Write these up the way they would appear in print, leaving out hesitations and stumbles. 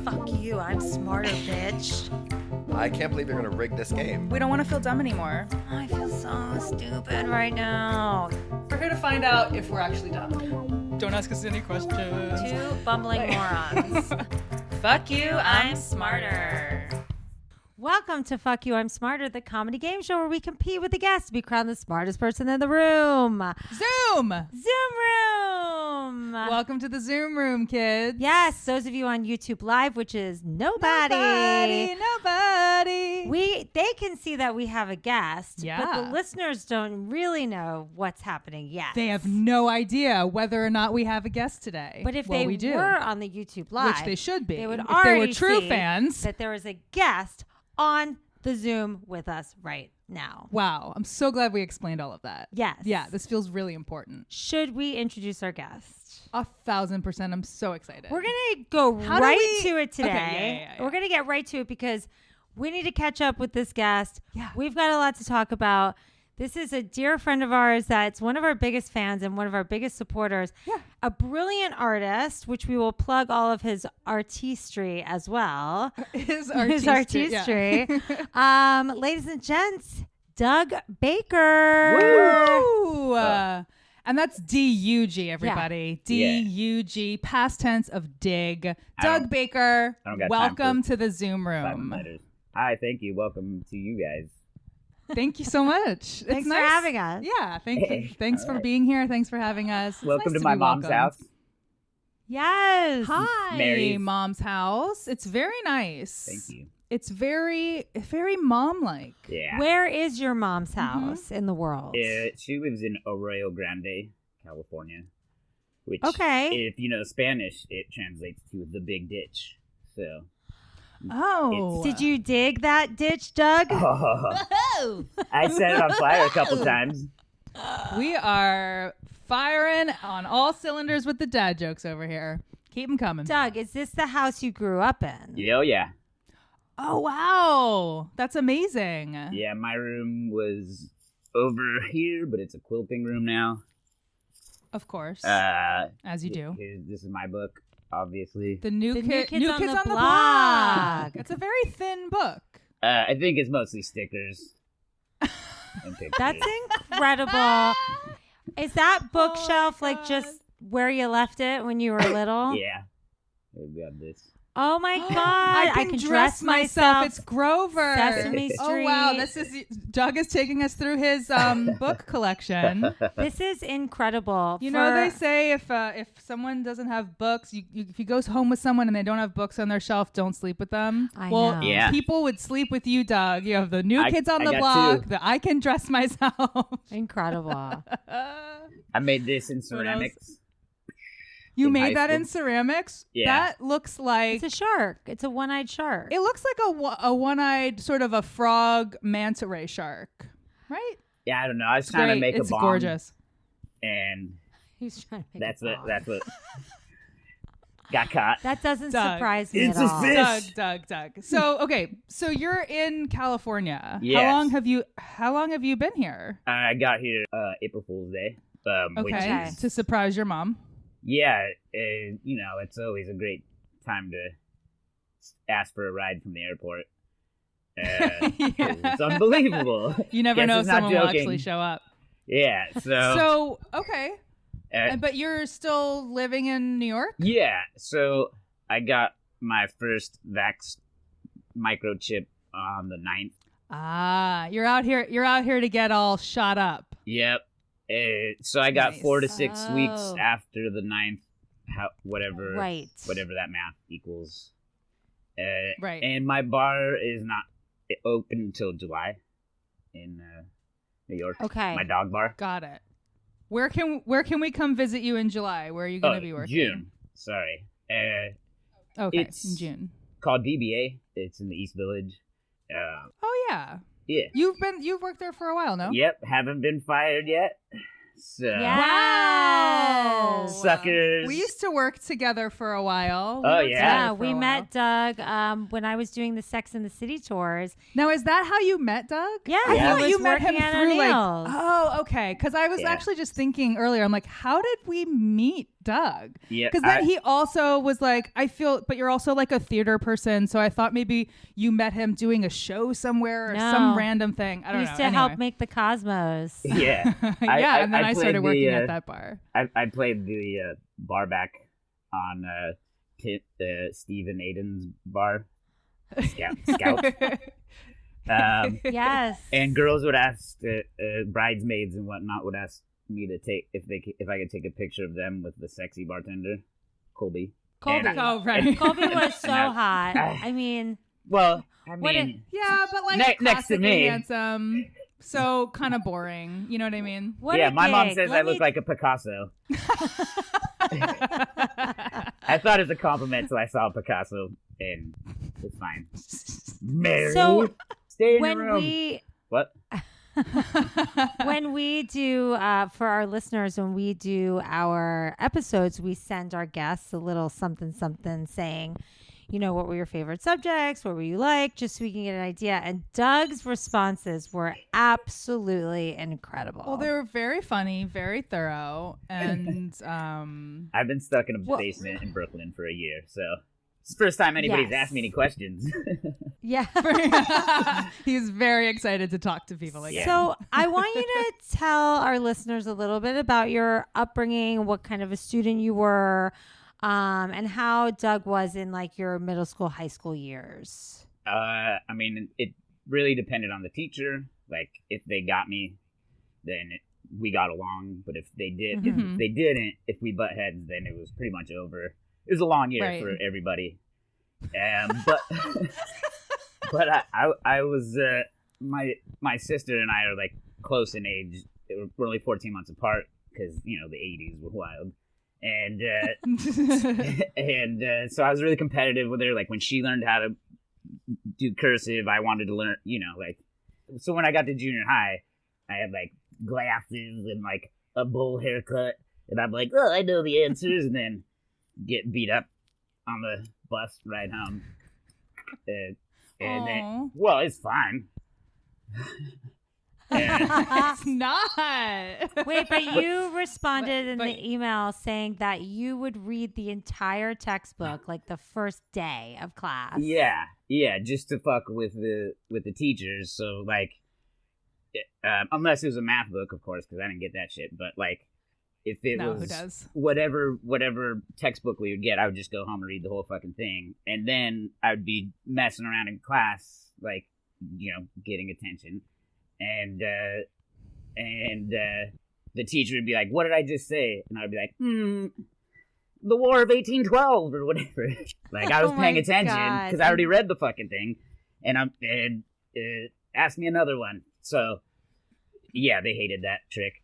Fuck you, I'm smarter, bitch. I can't believe you're gonna rig this game. We don't want to feel dumb anymore. I feel so stupid right now. We're here to find out if we're actually dumb. Don't ask us any questions. Two bumbling morons. Fuck you, I'm smarter. Welcome to Fuck You, I'm Smarter, the comedy game show where we compete with the guests to be crowned the smartest person in the room. Zoom room. Welcome to the Zoom room, kids. Yes, those of you on YouTube Live, which is nobody. They can see that we have a guest, but the listeners don't really know what's happening yet. They have no idea whether or not we have a guest today. But if they were on the YouTube Live, which they should be, they would if already they were true see fans, that there is a guest on the Zoom with us right now. Wow, I'm so glad we explained all of that. Yes. Yeah, this feels really important. Should we introduce our guest? 1,000%. I'm so excited. We're going to go right to it today. Okay, yeah. We're going to get right to it because we need to catch up with this guest. Yeah. We've got a lot to talk about. This is a dear friend of ours that's one of our biggest fans and one of our biggest supporters. Yeah. A brilliant artist, which we will plug all of his artistry as well. His artistry. Yeah. Ladies and gents, Doug Baker. Woo! And that's D-U-G, everybody. Yeah. D-U-G, past tense of dig. Doug Baker, welcome to the Zoom room. Hi, thank you. Welcome to you guys. Thank you so much. Thanks for having us. Yeah, thank you. Thanks for being here. Thanks for having us. Welcome to my mom's house. Yes. Hi, Mary's. Mom's house. It's very nice. Thank you. It's very mom-like. Yeah. Where is your mom's house in the world? She lives in Arroyo Grande, California. Which, if you know Spanish, it translates to the big ditch. So. Oh. Did you dig that ditch, Doug? Oh. I set it on fire a couple times. We are firing on all cylinders with the dad jokes over here. Keep them coming. Doug, is this the house you grew up in? Yeah. Oh, wow. That's amazing. Yeah, my room was over here, but it's a quilting room now. Of course. As you do. This is my book. Obviously, the new kids on the block. It's a very thin book. I think it's mostly stickers. That's incredible. Is that bookshelf just where you left it when you were little? Yeah, we got this. Oh my God! I can dress myself. It's Grover. Sesame Street. Oh wow! Doug is taking us through his book collection. This is incredible. You know, they say if someone doesn't have books, if he goes home with someone and they don't have books on their shelf, don't sleep with them. I know. Yeah. People would sleep with you, Doug. You have the new kids on the block. The I can dress myself. Incredible. I made this in ceramics. You made that in ceramics? Yeah. That looks like... It's a shark. It's a one-eyed shark. It looks like a one-eyed sort of a frog manta ray shark, right? Yeah, I don't know. I was trying to make a bomb. It's gorgeous. And he's trying to make that's what got caught. That doesn't surprise me it's at a all. fish. Doug. So you're in California. Yes. How long have you been here? I got here April Fool's Day. Which is, to surprise your mom. Yeah, it's always a great time to ask for a ride from the airport. It's unbelievable. You never know if someone will actually show up. Yeah, So, okay. But you're still living in New York? Yeah, so I got my first vax microchip on the 9th. Ah, you're out here to get all shot up. Yep. So I got 4 to 6 weeks after the 9th, whatever that math equals. Right. And my bar is not open until July in New York. Okay. My dog bar. Got it. Where can we come visit you in July? Where are you going to be working? June. Sorry. Okay, it's in June. Called DBA. It's in the East Village. Oh yeah. Yeah. You've worked there for a while, no? Yep. Haven't been fired yet. So. Wow. Suckers. We used to work together for a while. Yeah, we met Doug when I was doing the Sex and the City tours. Now, is that how you met Doug? Yeah, I thought was you met him working at through O'Neill's. okay. Because I was actually just thinking earlier, I'm like, how did we meet Doug. Yeah. Because then he also was like, but you're also like a theater person. So I thought maybe you met him doing a show somewhere or some random thing. I don't know. Used to help make the Cosmos. Yeah. And then I started working at that bar. I played the bar back on Stephen Aiden's bar. Scout. Yes. And girls would ask, bridesmaids and whatnot would ask me to take if I could take a picture of them with the sexy bartender, Colby. Colby. Right. Colby was so hot. I mean, but like next to me, handsome. So kind of boring. You know what I mean? My mom says I look like a Picasso. I thought it was a compliment till I saw Picasso, and it's fine. Mary, stay in your room. What? When we do, for our listeners, when we do our episodes, we send our guests a little something saying, what were your favorite subjects? What were you like? Just so we can get an idea. And Doug's responses were absolutely incredible. Well, they were very funny, very thorough. And I've been stuck in a basement in Brooklyn for a year, so it's the first time anybody's asked me any questions. Yeah. He's very excited to talk to people again. So I want you to tell our listeners a little bit about your upbringing, what kind of a student you were, and how Doug was in like your middle school, high school years. It really depended on the teacher. Like if they got me, then we got along. But if they did, if they didn't, if we butt heads, then it was pretty much over. It was a long year for everybody. But I was my sister and I are like close in age. We're only 14 months apart because the 80s were wild. And so I was really competitive with her. Like when she learned how to do cursive, I wanted to learn, so when I got to junior high, I had like glasses and like a bowl haircut. And I'm like, oh, I know the answers. And then get beat up on the bus ride home. And then, well, it's fine. It's not. Wait, but you responded in the email saying that you would read the entire textbook like the first day of class. Yeah, just to fuck with the teachers. So like, unless it was a math book, of course, because I didn't get that shit. But like, if it was whatever textbook we would get, I would just go home and read the whole fucking thing, and then I would be messing around in class, like getting attention. And the teacher would be like, "What did I just say?" And I'd be like, "The War of 1812" or whatever. Like I was paying attention because I already read the fucking thing, and asked me another one. So yeah, they hated that trick.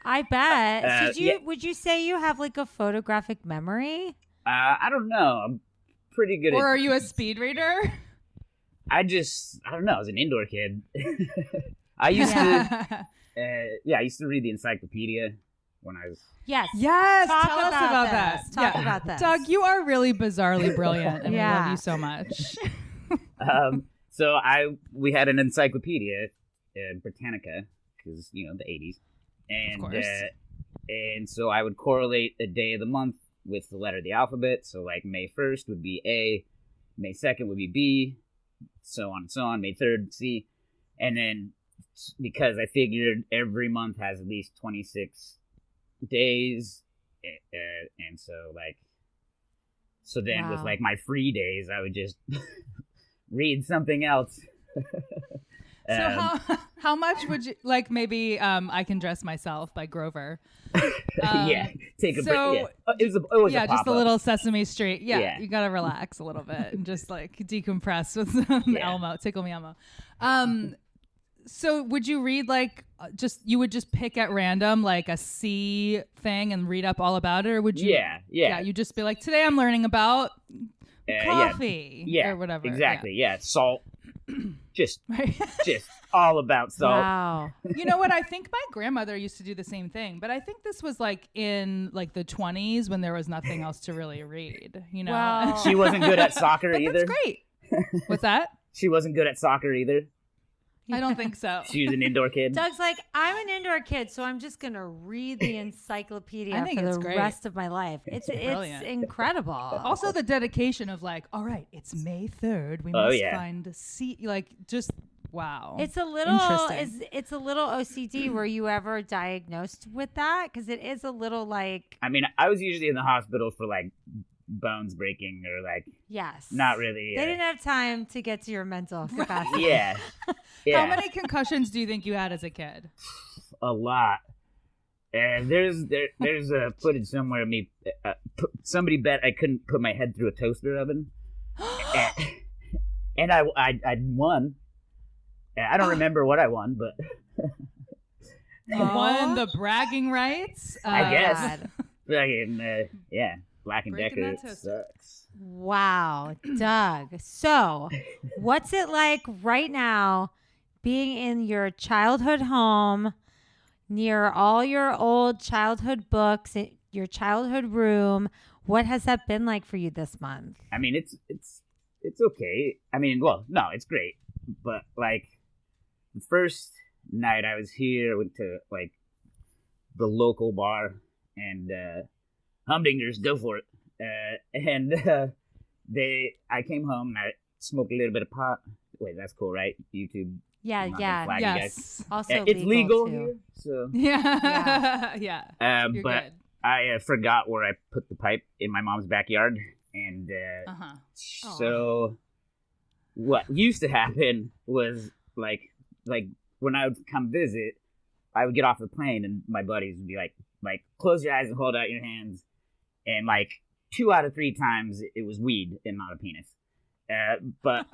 I bet. Would you say you have like a photographic memory? I don't know. I'm pretty good. Or are you a speed reader? I don't know. I was an indoor kid. I used to, I used to read the encyclopedia when I was. Yes. Tell us about that. Talk about that. Doug, you are really bizarrely brilliant, and we love you so much. So we had an encyclopedia, Britannica, because the 80s, and of course. And so I would correlate a day of the month with the letter of the alphabet. So like May 1st would be A, May 2nd would be B. So on and so on, May 3rd, C. And then because I figured every month has at least 26 days. And so then with like my free days, I would just read something else. So how much would you like? Maybe I Can Dress Myself by Grover. Take a break. Yeah. It was a just a little Sesame Street. Yeah. You gotta relax a little bit and just like decompress with some Elmo, Tickle Me Elmo. So would you read like you would just pick at random like a C thing and read up all about it, or would you? Yeah. You just be like, today I'm learning about coffee, or whatever. Exactly. Yeah. Salt. Just all about salt. Wow. You know what? I think my grandmother used to do the same thing, but I think this was like in like the 20s when there was nothing else to really read. Well, she wasn't good at soccer either. That's great. What's that? She wasn't good at soccer either. I don't think so. She was an indoor kid. Doug's like, I'm an indoor kid, so I'm just gonna read the encyclopedia I think for it's the great. rest of my life. It's brilliant. incredible. Also, the dedication of like, all right, it's May 3rd. We Oh, must yeah. find a seat. Like, just wow. It's a little Interesting. it's a little OCD. Were you ever diagnosed with that? Because it is a little like I mean, I was usually in the hospital for like bones breaking or like yes, not really. They didn't have time to get to your mental capacity. Yeah. Yeah. How many concussions do you think you had as a kid? A lot. And there's footage somewhere of me. Somebody bet I couldn't put my head through a toaster oven, and I won. I don't remember what I won, but You won the bragging rights. I guess. God. Fucking yeah, Black and Breaking Decker that toaster. sucks. Wow, Doug. So, what's it like right now being in your childhood home near all your old childhood books, your childhood room? What has that been like for you this month? I mean, it's okay. I mean, well, no, it's great, but like the first night I was here, I went to like the local bar and Humdingers, go for it. I came home and I smoked a little bit of pot. Wait, that's cool, right? YouTube. Yeah, I'm not yeah. gonna flag you guys. Yes. Also, It's legal too. here, so. Yeah. Yeah. You're But good. I forgot where I put the pipe in my mom's backyard, and Uh-huh. so what used to happen was like when I would come visit, I would get off the plane and my buddies would be like close your eyes and hold out your hands, and like 2 out of 3 times it was weed and not a penis. But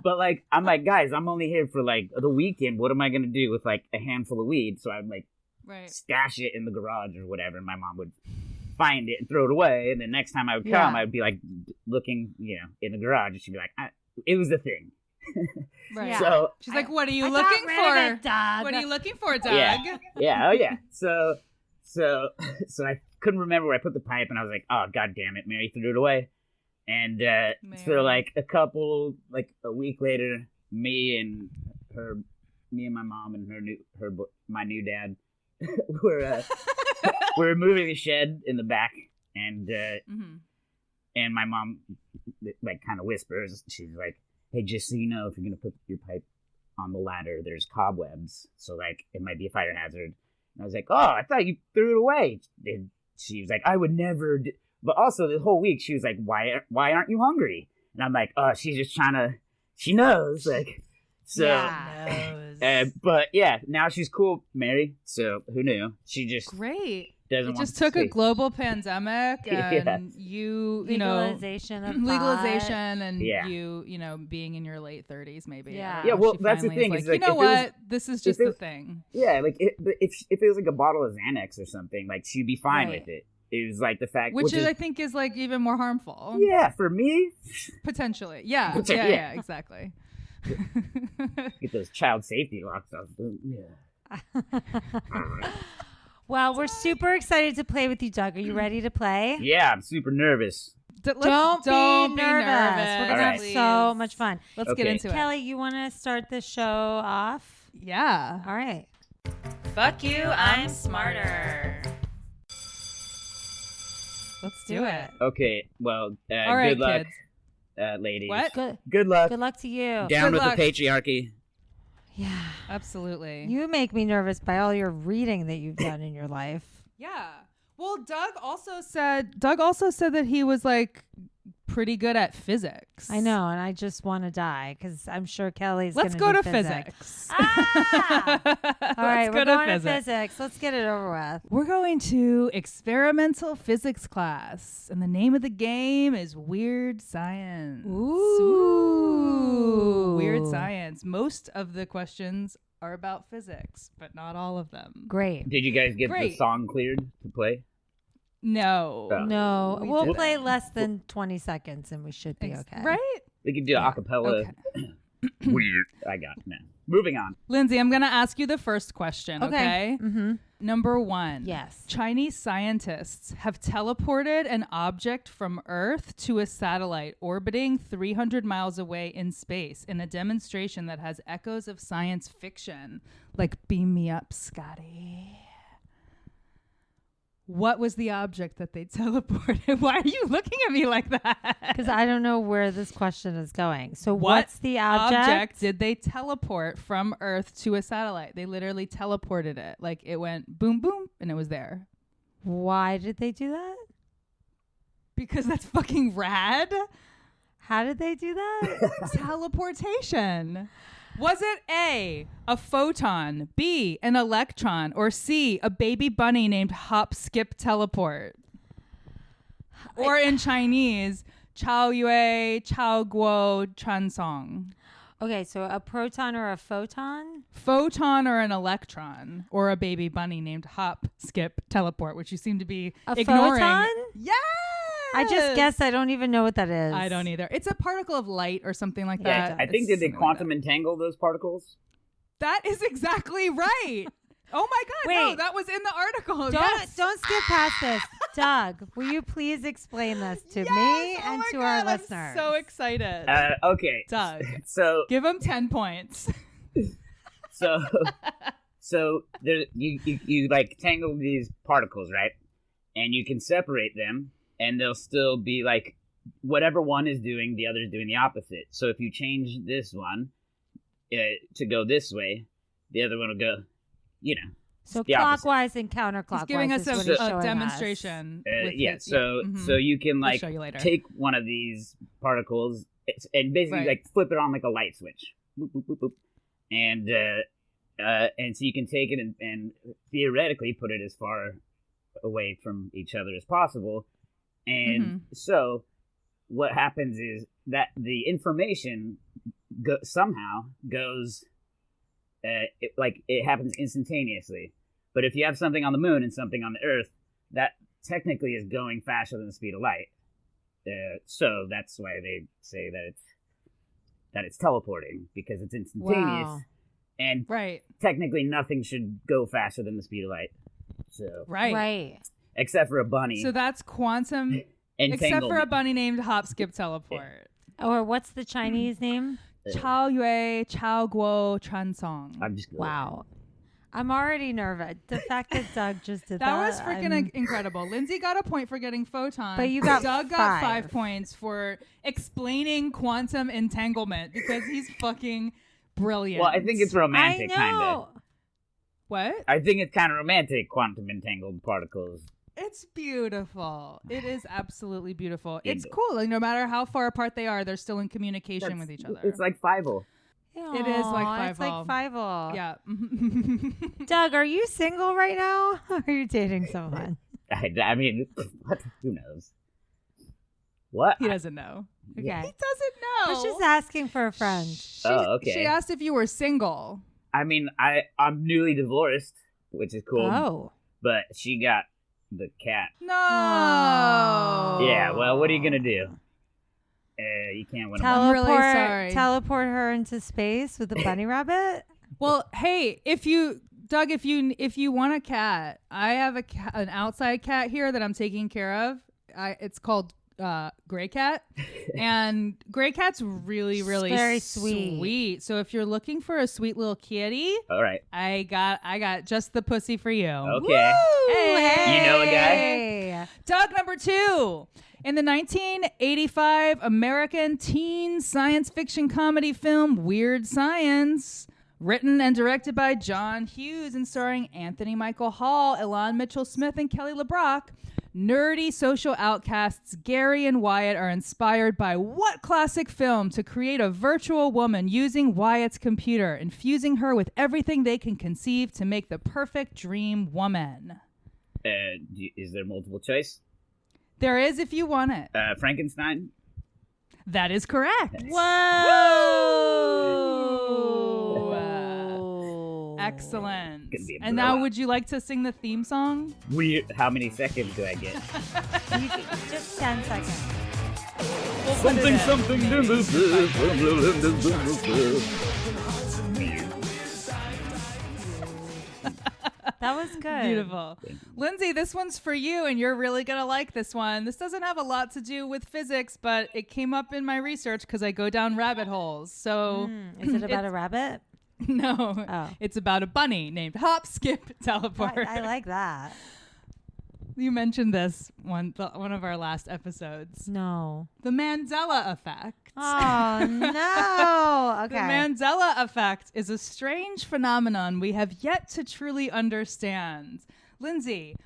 but like I'm like, guys, I'm only here for like the weekend. What am I gonna do with like a handful of weed? So I'm like Right. stash it in the garage or whatever, and my mom would find it and throw it away. And the next time I would come, Yeah. I would be like looking, in the garage, and she'd be like, "It was a thing." Right. Yeah. So She's like, "What are you I looking got rid of for? it, Doug. What are you looking for, Doug?" yeah, oh yeah. So I couldn't remember where I put the pipe, and I was like, "Oh god damn it, Mary threw it away." And so Mary. like a week later, me and my mom and my new dad we're moving the shed in the back, and Mhm. and my mom like kind of whispers, she's like, "Hey, just so you know, if you're gonna put your pipe on the ladder, there's cobwebs, so like it might be a fire hazard." And I was like, "Oh, I thought you threw it away." And she was like, "I would never." But also the whole week she was like, "Why aren't you hungry?" And I'm like, "Oh, she's just trying to. She knows, like." So, Yeah. but yeah, now she's cool, Mary. So who knew? She just Great. doesn't. It want just to took a see. global pandemic and Yeah. you know, Legalization of pot. legalization and Yeah. you know, being in your late 30s maybe. Yeah. I don't Yeah, know, well, she that's the finally thing, is is like, like, you know if it was- what? This is just it the was- thing. Yeah, like if it was like a bottle of Xanax or something, like she'd be fine Right. with it. It was like the fact, Which is, I think is like even more harmful. yeah, for me, Potentially. Yeah. Yeah. Yeah, exactly. get those child safety locks off. Yeah. Well, we're super excited to play with you, Doug. Are you ready to play? Yeah, I'm super nervous. Don't be nervous. We're gonna have please. so much fun. Let's get Okay. into it. Kelly, you want to start the show off? Yeah. All right. Fuck you, I'm smarter. Let's do it. Okay, well, All right, good luck, kids. ladies. What? Good luck. Good luck to you. Down Good with luck. the patriarchy. Yeah. Absolutely. You make me nervous by all your reading that you've done in your life. Yeah. Well, Doug also said that he was like pretty good at physics. I know, and I just want to die because I'm sure Kelly's Let's gonna go do to physics. Ah! All right, Let's we're go going to to physics. physics. Let's get it over with. We're going to experimental physics class, and the name of the game is Weird Science. Ooh. Weird Science. Most of the questions are about physics, but not all of them. Great. Did you guys get the Great. song cleared to play? No. Oh. No, We we'll didn't. play less than 20 seconds and we should be okay. Right? We could do Yeah. a cappella. Okay. Weird. I got it now. Moving on. Lindsay, I'm going to ask you the first question, okay? Mm-hmm. number 1. Yes. Chinese scientists have teleported an object from Earth to a satellite orbiting 300 miles away in space in a demonstration that has echoes of science fiction. Like, beam me up, Scotty. What was the object that they teleported? Why are you looking at me like that? Because I don't know where this question is going. So What what's the object? did they teleport from Earth to a satellite? They literally teleported it. Like, it went boom, boom, and it was there. Why did they do that? Because that's fucking rad. How did they do that? Teleportation. Was it A, a photon, B, an electron, or C, a baby bunny named Hop Skip Teleport? Or in Chinese, Chao Yue Chao Guo Chan Song. Okay, so a proton or a photon? Photon or an electron, or a baby bunny named Hop Skip Teleport, which you seem to be A ignoring. photon? Yes! I just guessed. I don't even know what that is. I don't either. It's a particle of light or something like Yeah, that. I think It's did they something like quantum entangle those particles? that. That is exactly right. Oh my God! No, Wait. that was in the article. Don't skip past this. Doug, will you please explain this to me Oh and my to God, our I'm listeners? so excited. Okay. Doug, So give him 10 points. so there you like tangle these particles, right? And you can separate them, and they'll still be like whatever one is doing, the other is doing the opposite. So if you change this one to go this way, the other one will go, So the opposite. clockwise and counterclockwise. He's giving us is what he's a showing demonstration. with yeah. his- So mhm. so you can I'll like show you later. take one of these particles and basically Right. like flip it on like a light switch, boop, boop, boop, boop. And so you can take it and theoretically put it as far away from each other as possible. And so what happens is that the information somehow goes, it happens instantaneously. But if you have something on the moon and something on the Earth, that technically is going faster than the speed of light. So that's why they say that it's teleporting, because it's instantaneous. Wow. And Right. technically nothing should go faster than the speed of light. So Right. except for a bunny. So that's quantum, except entanglement. for a bunny named Hop Skip Teleport. Or what's the Chinese name? Chao Yue Chao Guo Chan Song. I'm just Wow. I'm already nervous. The fact that Doug just did that. That was freaking incredible. Lindsay got a point for getting photon. But you got Doug got 5 5 points for explaining quantum entanglement because he's fucking brilliant. Well, I think it's romantic, I kind know. of. What? I think it's kind of romantic, quantum entangled particles. It's beautiful. It is absolutely beautiful. It It's is. cool. Like, no matter how far apart they are, they're still in communication with each other. It's like Five-O. It is like Aw, it's like Five-O. Five-O. Yeah. Doug, are you single right now? Or are you dating someone? I mean, what? Who knows? What? He doesn't know. Okay. He doesn't know. I was just asking for a friend. Oh, okay. She asked if you were single. I mean, I'm newly divorced, which is cool. Oh. But she got the cat. No. Yeah, well, what are you going to do? You can't win a bunny. I'm really sorry. Teleport her into space with a bunny rabbit? Well, hey, Doug, if you want a cat, I have an outside cat here that I'm taking care of. It's called Gray Cat, and Gray Cat's really, really Very sweet. So if you're looking for a sweet little kitty, All right. I got just the pussy for you. Okay. Hey. You know a guy? Hey. Doug, number 2. In the 1985 American teen science fiction comedy film Weird Science, written and directed by John Hughes and starring Anthony Michael Hall, Elon Mitchell Smith, and Kelly LeBrock, nerdy social outcasts Gary and Wyatt are inspired by what classic film to create a virtual woman using Wyatt's computer, infusing her with everything they can conceive to make the perfect dream woman? Is there multiple choice? There is if you want it. Frankenstein? That is correct. Whoa. Excellent. Gonna be a And now, blowout. would you like to sing the theme song? How many seconds do I get? Just 10 seconds. Something. That was good. Beautiful. Lindsay, this one's for you, and you're really going to like this one. This doesn't have a lot to do with physics, but it came up in my research because I go down rabbit holes. So Is it about a rabbit? No. Oh. It's about a bunny named Hop, Skip, Teleport. I like that. You mentioned this one of our last episodes. No. The Mandela Effect. Oh, no. Okay. The Mandela Effect is a strange phenomenon we have yet to truly understand. Lindsay,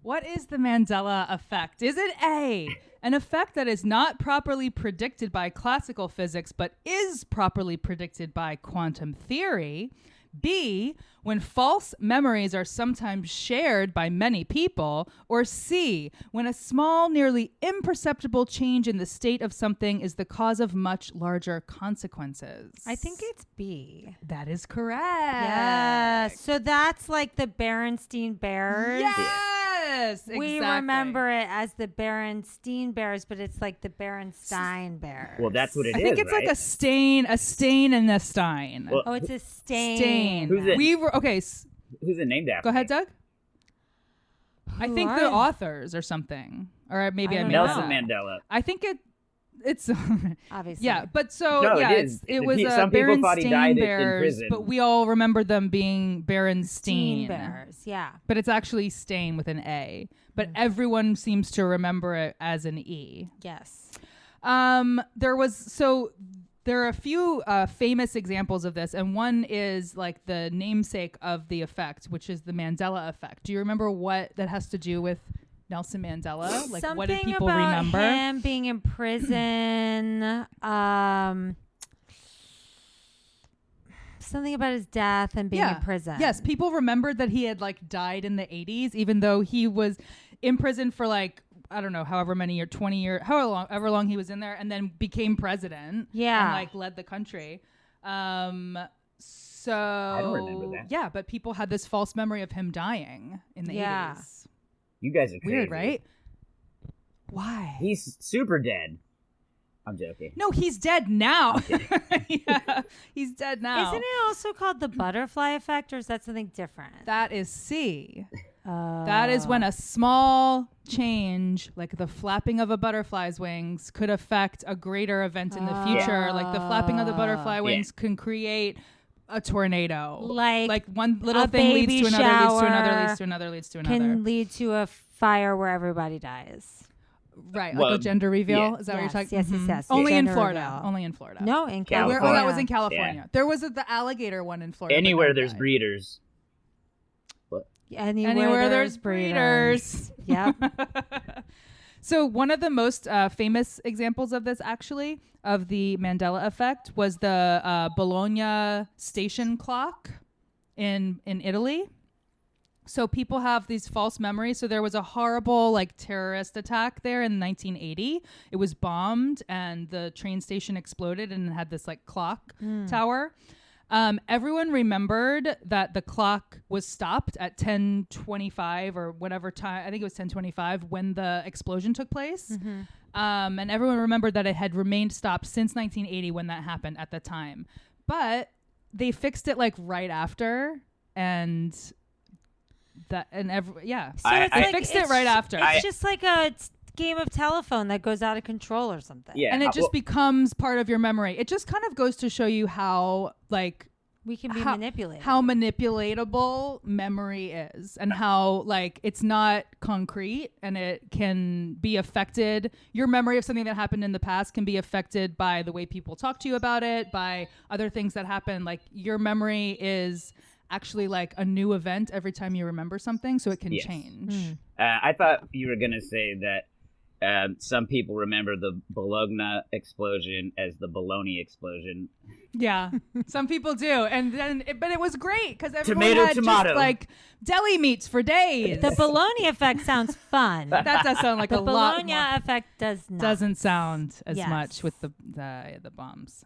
what is the Mandela Effect? Is it A, an effect that is not properly predicted by classical physics but is properly predicted by quantum theory? B, when false memories are sometimes shared by many people? Or C, when a small, nearly imperceptible change in the state of something is the cause of much larger consequences? I think it's B. That is correct. Yes. So that's like the Berenstein Bears. Yes, exactly. We remember it as the Berenstein Bears, but it's like the Berenstein Bears. Well, that's what it is. I think it's right? like a stain and a stein. Well, Oh, it's a stain. Stain. Who's it? We were okay. Who's it named after? Go ahead, Doug. I Who think are the they? authors or something, or maybe I I don't made know. that Nelson up. Mandela. I think it's Obviously. yeah, but so No, yeah, it is. it was Some people thought he died Berenstain in Bears, prison. but we all remember them being Stain Berenstein. Bears. Yeah. But it's actually Stain with an A. But everyone seems to remember it as an E. Yes. There are a few famous examples of this, and one is like the namesake of the effect, which is the Mandela Effect. Do you remember what that has to do with Nelson Mandela? Like, Something what did people about remember? him being in prison. Something about his death and being in prison. Yes, people remembered that he had like died in the 80s, even though he was in prison for like, I don't know, however many years, 20 years, however long he was in there, and then became president. Yeah. And like led the country. So I don't remember that. Yeah, but people had this false memory of him dying in the 80s. You guys are crazy. Weird, right? Why? He's super dead. I'm joking. No, he's dead now. Yeah, he's dead now. Isn't it also called the butterfly effect, or is that something different? That is C. That is when a small change, like the flapping of a butterfly's wings, could affect a greater event in the future. Like the flapping of the butterfly wings can create a tornado. Like one little a thing leads baby to another, leads to shower another, leads to another, leads to another. can lead to a fire where everybody dies. Right, Well, like a gender reveal. yeah. Is that what you're Yes, talking? yes, yes, Mhm. yes. Only in Gender Florida. reveal. Only in Florida. No, in California. California. Oh, that was in California. Yeah. There was the alligator one in Florida. but Anywhere no one there's died. breeders. Anywhere there's breeders. Yep. So one of the most famous examples of this, actually, of the Mandela effect, was the Bologna station clock in Italy. So people have these false memories. So there was a horrible like terrorist attack there in 1980. It was bombed and the train station exploded and it had this like clock tower. Everyone remembered that the clock was stopped at 10:25 or whatever time. I think it was 10:25 when the explosion took place. And everyone remembered that it had remained stopped since 1980 when that happened at the time. But they fixed it like right after, and So I- it's they like, fixed it right after. It's just like a game of telephone that goes out of control or something. Yeah. And it well, just becomes part of your memory. It just kind of goes to show you how like We can be how, manipulated. how manipulatable memory is, and how like it's not concrete and it can be affected. Your memory of something that happened in the past can be affected by the way people talk to you about it, by other things that happen. Like your memory is actually like a new event every time you remember something, so it can Yes. change. I thought you were going to say that some people remember the Bologna explosion as the bologna explosion. Yeah, some people do, and then but it was great because everyone Tomato, had tomato. just like deli meats for days. The bologna effect sounds fun. That does sound like The a lot bologna more. effect does not. Doesn't sound as Yes. much with the bombs.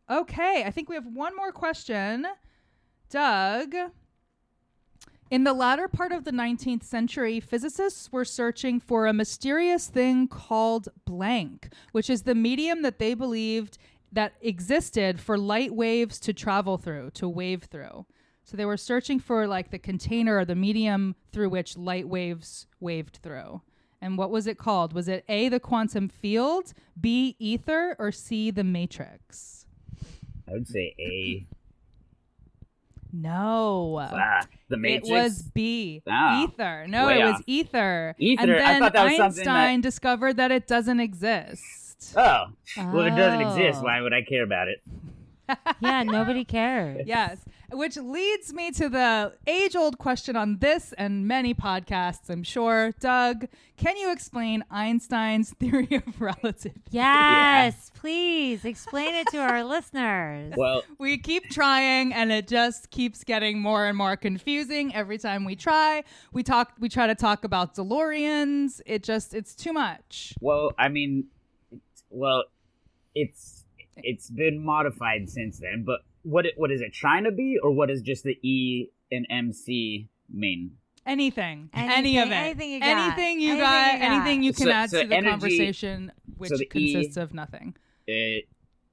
Okay, I think we have one more question. Doug, in the latter part of the 19th century, physicists were searching for a mysterious thing called blank, which is the medium that they believed that existed for light waves to travel through, to wave through. So they were searching for like the container or the medium through which light waves waved through. And what was it called? Was it A, the quantum field, B, ether, or C, the matrix? I would say A. No. The Matrix. It was B. Ah, Ether. No, way it was off. ether. Ether? And I then thought that was something Einstein discovered that it doesn't exist. Oh. Well, if it doesn't exist, Oh. why would I care about it? Yeah, nobody cares. Yes. Which leads me to the age-old question on this and many podcasts, I'm sure. Doug, can you explain Einstein's theory of relativity? Yes, please explain it to our listeners. Well, We keep trying, and it just keeps getting more and more confusing every time we try. We try to talk about DeLoreans. It's too much. well, I mean, it's been modified since then, but what is it trying to be, or what does just the E and MC mean? Anything. Any of it. Anything you got. Anything you got. Anything you can So- add so to the energy- conversation, which so the consists E- of nothing. It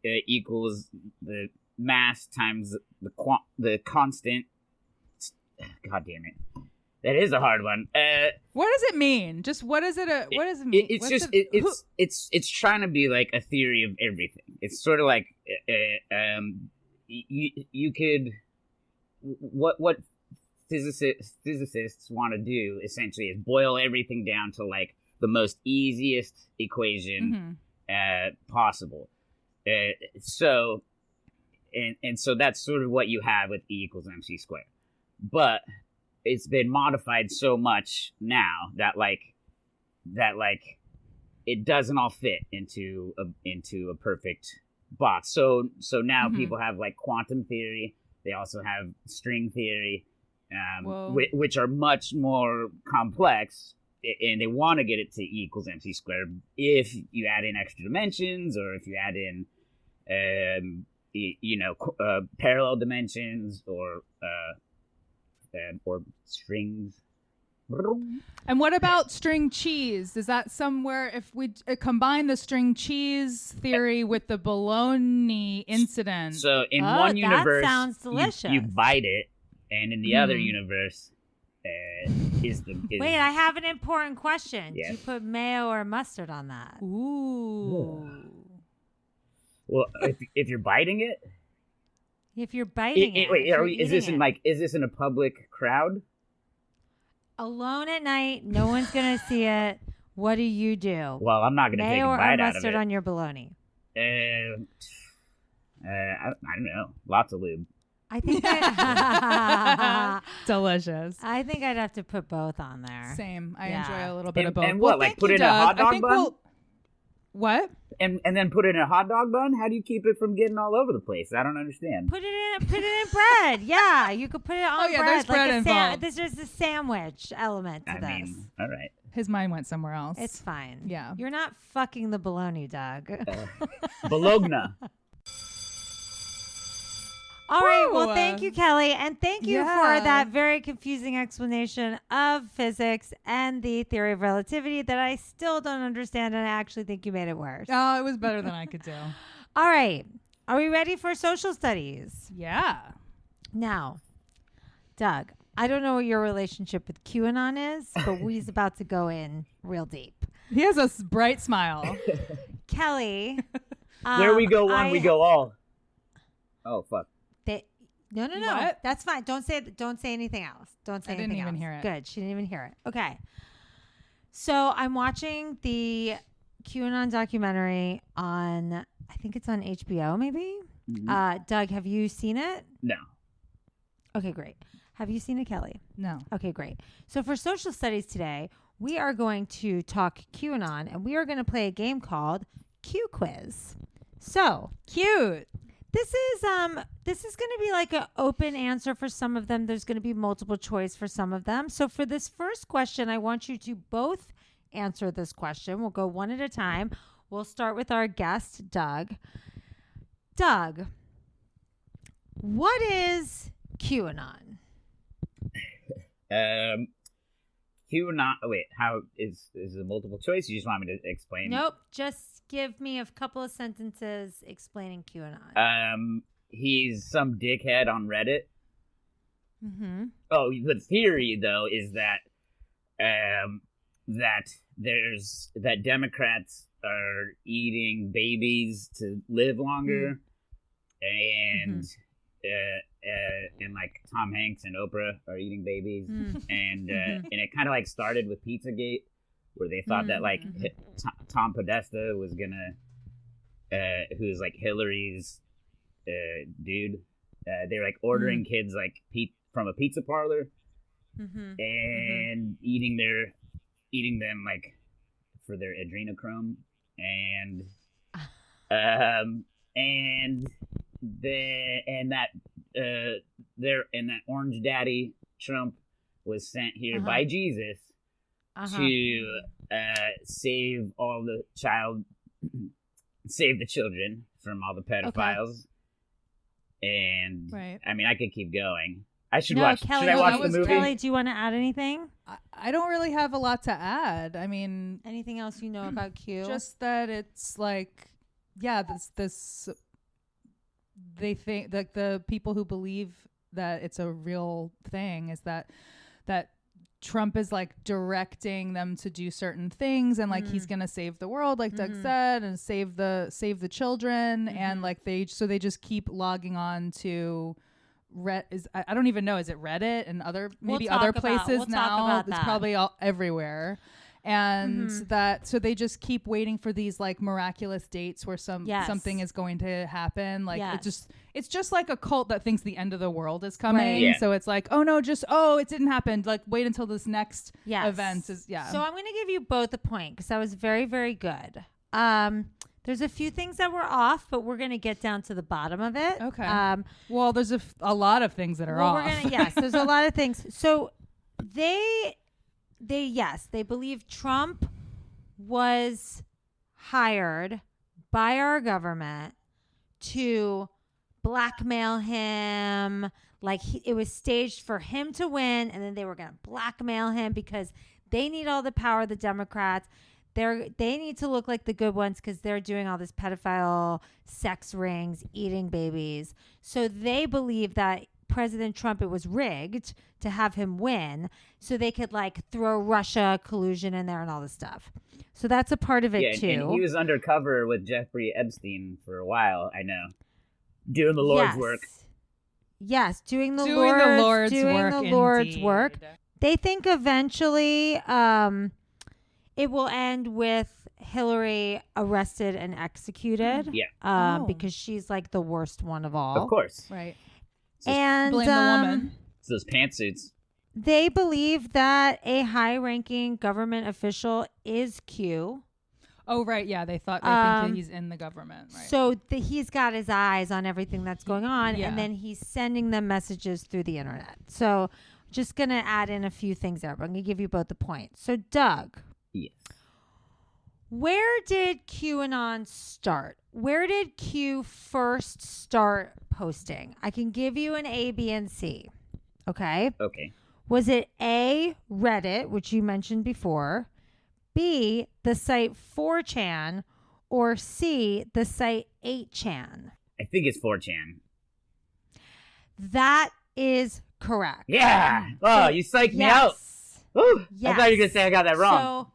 equals the mass times the constant. God damn it. That is a hard one. What does it mean? Just what is it? What does it mean? It's What's just it's trying to be like a theory of everything. It's sort of like you could what physicists want to do essentially is boil everything down to like the most easiest equation possible. So that's sort of what you have with E equals MC squared, but it's been modified so much now that it doesn't all fit into a perfect box. So now people have like quantum theory. They also have string theory, which are much more complex, and they want to get it to E equals MC squared if you add in extra dimensions, or if you add in parallel dimensions, or strings. And what about string cheese? Is that somewhere, if we combine the string cheese theory with the bologna incident? So in one that universe, sounds delicious. you bite it, and in the other universe, Wait, I have an important question. Yeah. Do you put mayo or mustard on that? Ooh. well, if you're biting it, If you're biting it. wait, if you're is this eating it. is this in a public crowd? Alone at night, no one's gonna see it. What do you do? Well, I'm not going to take a Mayo or bite out of mustard it. on your bologna? I don't know. Lots of lube. I think Delicious. I think I'd have to put both on there. Same. I Yeah. enjoy a little bit of both. And what, like, thank put you, it in a Doug. hot dog I think bun? What? And then put it in a hot dog bun? How do you keep it from getting all over the place? I don't understand. Put it in bread. Yeah, you could put it on yeah, bread. there's bread involved. There's just a sandwich element to I this. mean, all right. His mind went somewhere else. It's fine. Yeah. You're not fucking the bologna, Doug. Bologna. All right. Woo. Well, thank you, Kelly. And thank you Yeah. for that very confusing explanation of physics and the theory of relativity that I still don't understand. And I actually think you made it worse. Oh, it was better than I could do. All right. Are we ready for social studies? Yeah. Now, Doug, I don't know what your relationship with QAnon is, but we's about to go in real deep. He has a bright smile. Kelly. Where we go one, we go all. Oh, fuck. No. What? That's fine. Don't say anything else. Don't say I anything didn't even else. hear it. Good. She didn't even hear it. Okay. So I'm watching the QAnon documentary on, I think it's on HBO maybe. Mhm. Doug, have you seen it? No. Okay, great. Have you seen it, Kelly? No. Okay, great. So for social studies today, we are going to talk QAnon, and we are going to play a game called Q Quiz. So Cute. this is going to be like an open answer for some of them. There's going to be multiple choice for some of them. So for this first question, I want you to both answer this question. We'll go one at a time. We'll start with our guest, Doug. Doug, what is QAnon? QAnon. Oh, wait, how is it multiple choice? You just want me to explain? Nope. Just give me a couple of sentences explaining QAnon. He's some dickhead on Reddit Mm-hmm. Oh, the theory though is that that Democrats are eating babies to live longer, and like Tom Hanks and Oprah are eating babies, and it kind of like started with Pizzagate, where they thought that like Tom Podesta was gonna, who's like Hillary's dude. They're like ordering kids like from a pizza parlor, and eating them like for their adrenochrome, and that orange daddy Trump was sent here by Jesus to save the children from all the pedophiles. And I mean, I could keep going. I should watch. Kelly, should I watch the movie? Kelly, do you want to add anything? I don't really have a lot to add. I mean, anything else you know about Q? Just that it's like, yeah, this. They think like the people who believe that it's a real thing is that Trump is like directing them to do certain things, and like he's gonna save the world, like Doug said, and save the children, and like they just keep logging on to I don't even know, is it Reddit and other places now? It's probably all everywhere. And so they just keep waiting for these like miraculous dates where something is going to happen. Like it's just like a cult that thinks the end of the world is coming. Right. Yeah. So it's like, oh no, it didn't happen. Like wait until this next event is. Yeah. So I'm going to give you both a point because that was very, very good. There's a few things that were off, but we're going to get down to the bottom of it. Okay. Well, there's a lot of things that are off. There's a lot of things. So they believe Trump was hired by our government to blackmail him. Like it was staged for him to win, and then they were going to blackmail him because they need all the power, the Democrats. They need to look like the good ones because they're doing all this pedophile sex rings, eating babies. So they believe that President Trump, it was rigged to have him win so they could like throw Russia collusion in there and all this stuff. So that's a part of it too. And he was undercover with Jeffrey Epstein for a while, I know. Doing the Lord's work. Yes, doing the Lord's work. They think eventually it will end with Hillary arrested and executed. Yeah. Because she's like the worst one of all. Of course. Right. And blame the woman. It's those pantsuits. They believe that a high-ranking government official is Q. Oh, right. Yeah, they think that he's in the government. Right. So he's got his eyes on everything that's going on, and then he's sending them messages through the internet. So just going to add in a few things there, but I'm going to give you both the points. So, Doug. Yes. Where did QAnon start? Where did Q first start posting? I can give you an A, B, and C. Okay? Okay. Was it A, Reddit, which you mentioned before, B, the site 4chan, or C, the site 8chan? I think it's 4chan. That is correct. Yeah. Oh, you psyched me out. Ooh, yes. I thought you were going to say I got that wrong. So,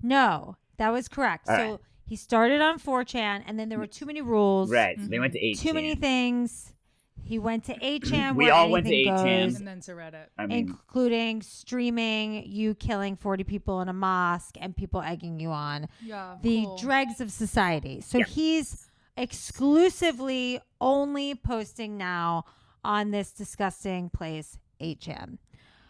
no. That was correct. All right. He started on 4chan, and then there were too many rules. Right. So they went to 8chan. Too many things. He went to 8chan. We all went to 8chan. Goes, and then to Reddit. Including streaming you killing 40 people in a mosque and people egging you on. Yeah, the dregs of society. So he's exclusively only posting now on this disgusting place, 8chan.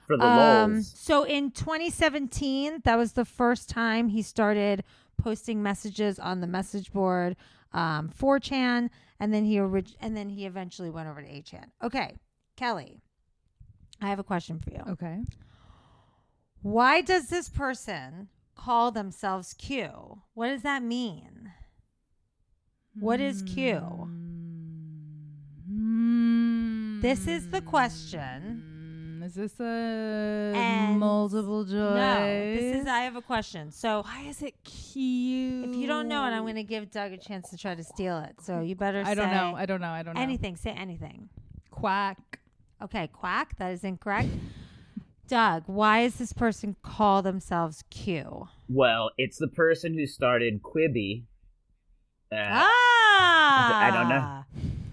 For the lols. So in 2017, that was the first time he started posting messages on the message board, 4chan, and then he eventually went over to 8chan. Okay, Kelly, I have a question for you. Okay. Why does this person call themselves Q? What does that mean? What is Q? This is the question. Is this a multiple choice? No, I have a question. So why is it Q? If you don't know it, I'm going to give Doug a chance to try to steal it. So you better I don't know. Anything. Say anything. Quack. Okay, quack. That is incorrect. Doug, why does this person call themselves Q? Well, it's the person who started Quibi. I don't know.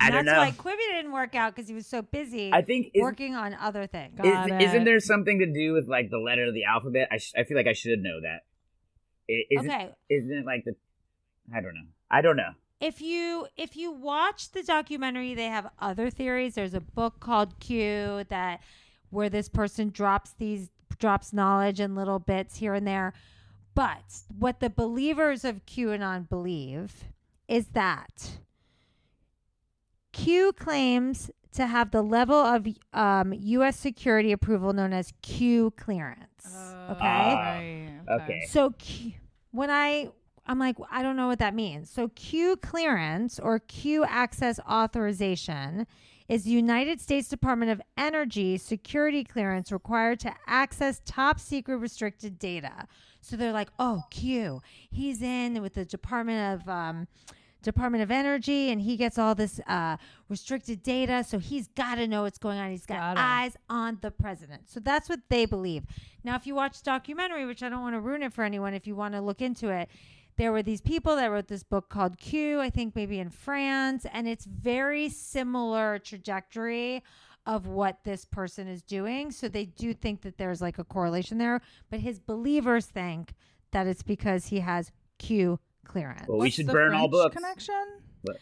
I don't know. That's why Quibi didn't work out because he was so busy I think working on other things. isn't there something to do with like the letter of the alphabet? I feel like I should know that. Isn't it like the? I don't know. If you watch the documentary, they have other theories. There's a book called Q where this person drops knowledge in little bits here and there. But what the believers of QAnon believe is that Q claims to have the level of U.S. security approval known as Q clearance. Okay. Okay. So I'm like, I don't know what that means. So Q clearance or Q access authorization is the United States Department of Energy security clearance required to access top secret restricted data. So they're like, oh, Q, he's in with the Department of Energy and he gets all this restricted data. So he's got to know what's going on. He's got eyes on the president. So that's what they believe. Now, if you watch the documentary, which I don't want to ruin it for anyone, if you want to look into it, there were these people that wrote this book called Q, I think maybe in France, and it's very similar trajectory of what this person is doing. So they do think that there's like a correlation there, but his believers think that it's because he has Q clearance. Well, we should burn all books. Connection? What?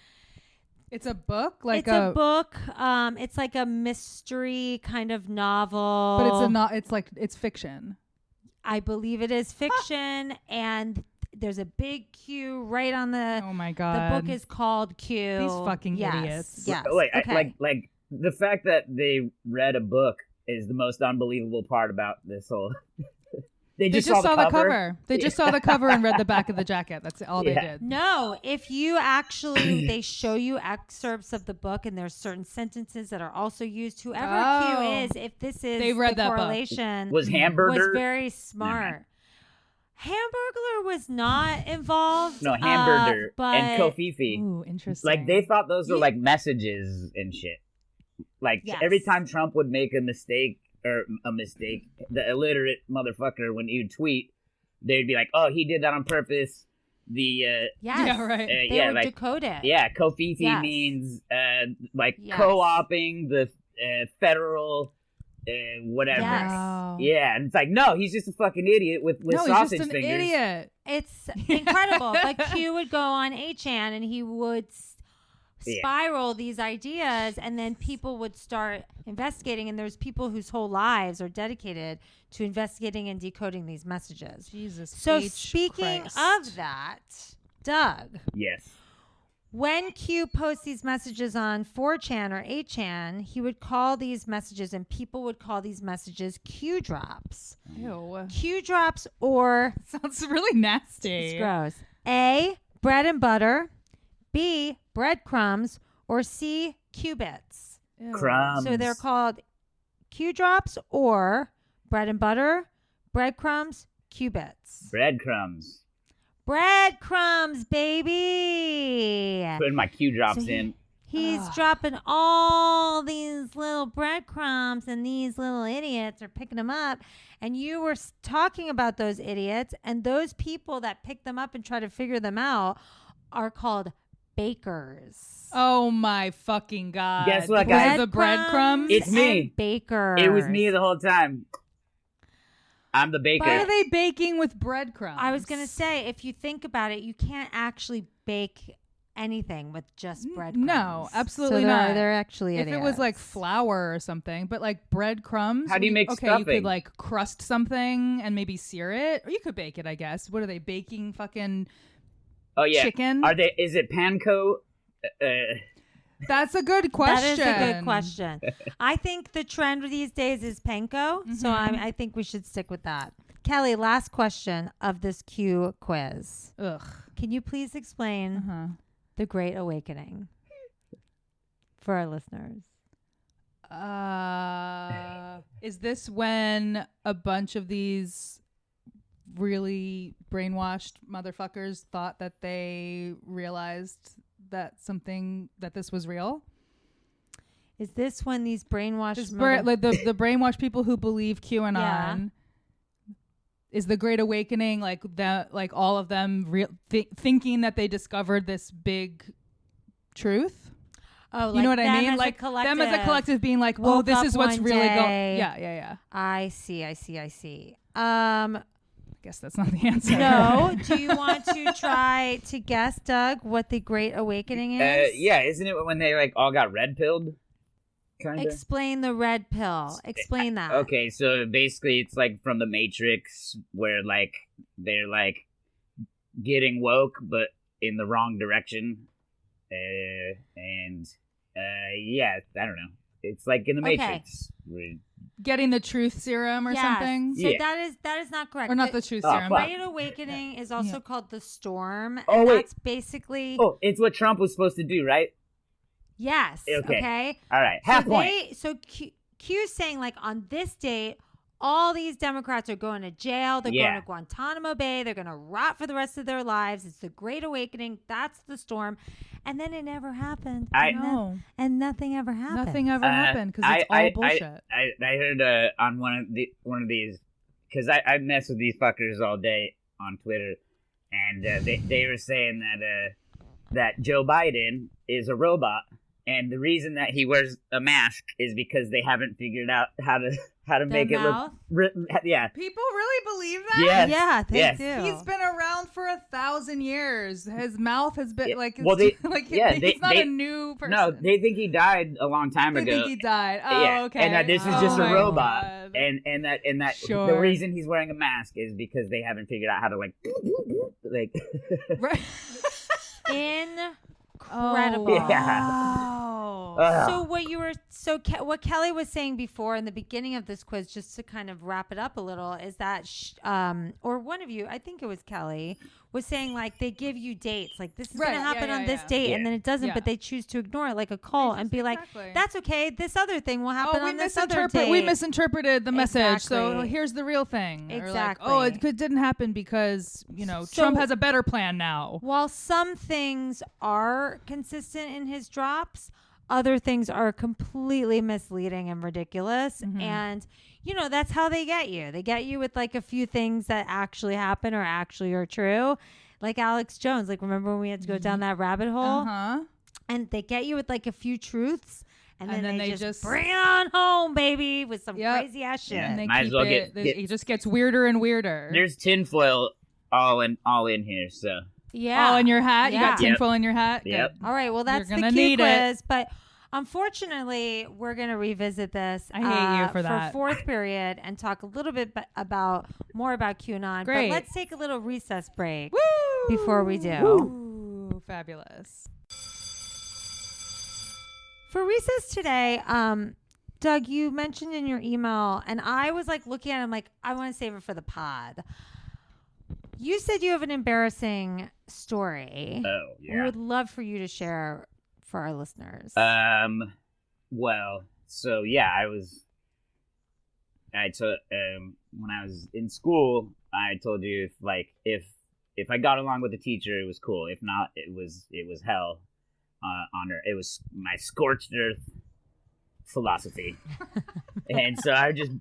It's a book, It's a book. It's like a mystery kind of novel, but it's fiction. I believe it is fiction, and there's a big Q right on the. Oh my god! The book is called Q. These fucking idiots. Yes. Wait, Okay. like the fact that they read a book is the most unbelievable part about this whole. They just saw the cover. They just saw the cover and read the back of the jacket. That's all they did. No, if you actually, they show you excerpts of the book, and there's certain sentences that are also used. Whoever Q is, if this is they read the that correlation, was Hamburger was very smart. Hamburger was not involved. No, Hamburger but, and Kofifi. Ooh, interesting. Like they thought those were like messages and shit. Like every time Trump would make a mistake, the illiterate motherfucker, when he'd tweet, they'd be like, "Oh, he did that on purpose." Yes. Yeah, right. They would decode it. Yeah, Kofifi means co-oping the federal whatever. Yes. Wow. Yeah, and it's like, no, he's just a fucking idiot with sausage he's just an fingers. Idiot. It's incredible. But Q would go on 8chan and he would spiral these ideas, and then people would start investigating, and there's people whose whole lives are dedicated to investigating and decoding these messages. Jesus. So speaking of that, Doug. Yes. When Q posts these messages on 4chan or 8chan, he would call these messages, and people would call these messages Q drops. Ew. Q drops, or Sounds really nasty. it's gross. A, bread and butter. B, breadcrumbs. Or C, qubits. Ew. Crumbs. So they're called Q drops or bread and butter, breadcrumbs, qubits. Breadcrumbs. Breadcrumbs, baby. Putting my Q drops So in. He's dropping all these little breadcrumbs, and these little idiots are picking them up. And you were talking about those idiots, and those people that pick them up and try to figure them out are called bakers. Oh my fucking god! Guess what, Because guys? of the breadcrumbs. It's me. Bakers. It was me the whole time. I'm the baker. Why are they baking with breadcrumbs? I was going to say, if you think about it, you can't actually bake anything with just breadcrumbs. No, absolutely so not. They're actually if idiots. it was like flour or something, but like breadcrumbs. How do you make okay, stuffing? you could like crust something and maybe sear it, or you could bake it. I guess. What are they baking? Fucking chicken? Are they? Is it panko? That's a good question. That is a good question. I think the trend these days is panko, so I think we should stick with that. Kelly, last question of this Q quiz. Ugh. Can you please explain the Great Awakening for our listeners? Is this when a bunch of these really brainwashed motherfuckers thought that they realized that this was real? Is this when these brainwashed like the brainwashed people who believe QAnon Yeah. is the Great Awakening, like all of them thinking that they discovered this big truth? Oh, you know what I them mean? as Like a collective them as a collective being like, "Whoa, woke this up is what's one really going." day. Yeah. I see. I guess that's not the answer. No. Do you want to try to guess, Doug, what the Great Awakening is? Yeah, isn't it when they like all got red pilled? Kind of. Explain the red pill. Explain that. Okay, so basically it's like from the Matrix where like they're like getting woke but in the wrong direction. Yeah, I don't know. It's like in the Matrix. Getting the truth serum or Yes. something? So Yeah. that is not correct. Or not the truth Oh, serum. fuck. Great Awakening is also called the Storm. Oh, and wait. That's basically Oh, it's what Trump was supposed to do, right? yes. Okay. All right, half so point. So Q's saying like on this date, all these Democrats are going to jail. They're going to Guantanamo Bay. They're going to rot for the rest of their lives. It's the Great Awakening. That's the storm. And then it never happened. I know. And nothing ever happened. Nothing ever happened because it's all bullshit. I heard on one of these because I mess with these fuckers all day on Twitter, and they were saying that Joe Biden is a robot, and the reason that he wears a mask is because they haven't figured out how to make it mouth? look. Yeah. People really believe that? Yes. Yeah, they Yes. do. He's been around for 1,000 years. His mouth has been like, Well, they- like yeah, he's not a new person. No, they think he died a long time They ago. think he died. Oh, Yeah, okay. and that this is Oh just a my robot, God. and that Sure. the reason he's wearing a mask is because they haven't figured out how to like Right. Incredible. Ugh. So what Kelly was saying before in the beginning of this quiz, just to kind of wrap it up a little, is that or one of you, I think it was Kelly, was saying like they give you dates, like this is Right, going to happen yeah, on yeah, this yeah. date, Yeah. and then it doesn't, Yeah. but they choose to ignore it like a call and be like, Exactly. that's okay, this other thing will happen we on this other date. we misinterpreted the message. So Exactly. here's the real thing. Or like, Exactly. it didn't happen because, So- Trump has a better plan now. While some things are consistent in his drops, other things are completely misleading and ridiculous. Mm-hmm. And, that's how they get you. They get you with like a few things that actually happen or actually are true. Like Alex Jones. Like, remember when we had to go down that rabbit hole? Uh-huh. And they get you with like a few truths. And then they just just bring it on home, baby, with some Yep. crazy ass shit. Yeah. And they Might as keep well it. It just gets weirder and weirder. There's tinfoil all in here, so Yeah. Oh, in your hat? You got Yeah. tinfoil in your hat? Yep. Good. All right, well, that's the gonna Q need it. quiz. But unfortunately, we're going to revisit this. I hate you for that. fourth period and talk a little bit more about QAnon. Great. But let's take a little recess break Woo! before we do. Woo! Fabulous. For recess today, Doug, you mentioned in your email, and I was like looking at it, I'm like, I want to save it for the pod. You said you have an embarrassing story. oh We yeah. would love for you to share for our listeners. Well, so yeah, I took when I was in school, I told you if I got along with the teacher, it was cool. If not, it was hell on earth. It was my scorched earth philosophy. And so I would just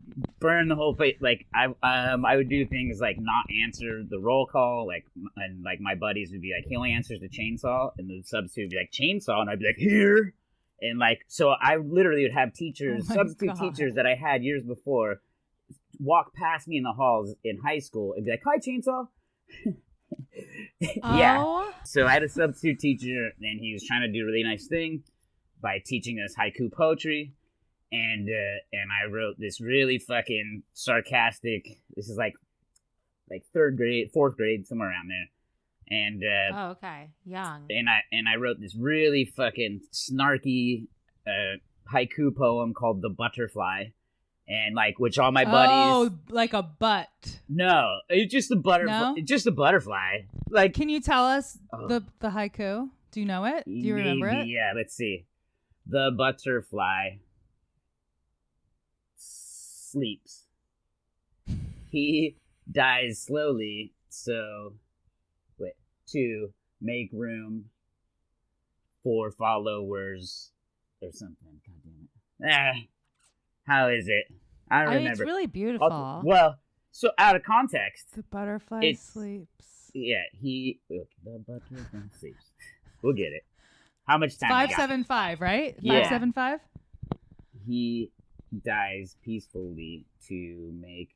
burn the whole place. Like I would do things like not answer the roll call, and my buddies would be like, he only answers the chainsaw, and the substitute would be like, chainsaw, and I'd be like, here. And so I literally would have teachers, Oh my substitute God. teachers that I had years before, walk past me in the halls in high school and be like, hi, chainsaw. Yeah. Oh, So I had a substitute teacher, and he was trying to do a really nice thing by teaching us haiku poetry, and I wrote this really fucking sarcastic. This is like third grade, fourth grade, somewhere around there, and oh, okay. Young. and I wrote this really fucking snarky haiku poem called "The Butterfly," and which all my buddies. Oh, like a butt. No, it's just a butterfly. No? It's just a butterfly. Like, Can you tell us Oh. the haiku? Do you know it? Do you remember maybe, it? Yeah, let's see. The butterfly sleeps. He dies slowly, to make room for followers or something. God damn it. How is it? I don't I mean, remember. it's really beautiful. Well, so out of context, The butterfly It's- sleeps. yeah, the butterfly sleeps. We'll get it. How much time? I got? 575, right? Yeah. 575. He dies peacefully to make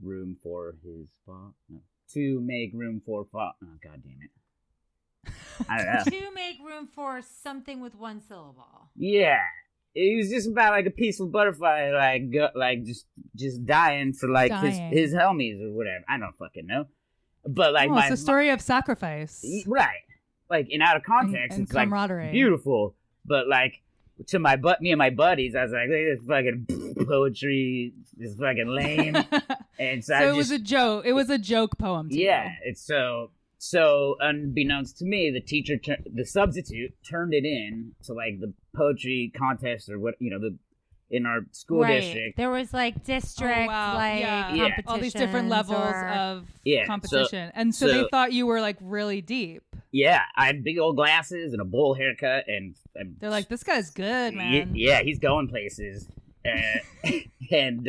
room for his father. No, to make room for father. Oh, God damn it. I don't know. To make room for something with one syllable. Yeah. It was just about like a peaceful butterfly, like just dying for like Dying. his homies or whatever. I don't fucking know. But like It's a story of sacrifice. right, like in out of context, and it's like camaraderie. beautiful. But like to me and my buddies, I was like, this fucking poetry is fucking lame. And so, So it was a joke. It was a joke poem. To yeah. you. It's so unbeknownst to me, the teacher, the substitute, turned it in to like the poetry contest or what in our school district. There was like district, Oh, wow. like Yeah. All these different levels of competition, and so they thought you were like really deep. Yeah, I had big old glasses and a bowl haircut, and They're like, this guy's good, man. Yeah, he's going places, and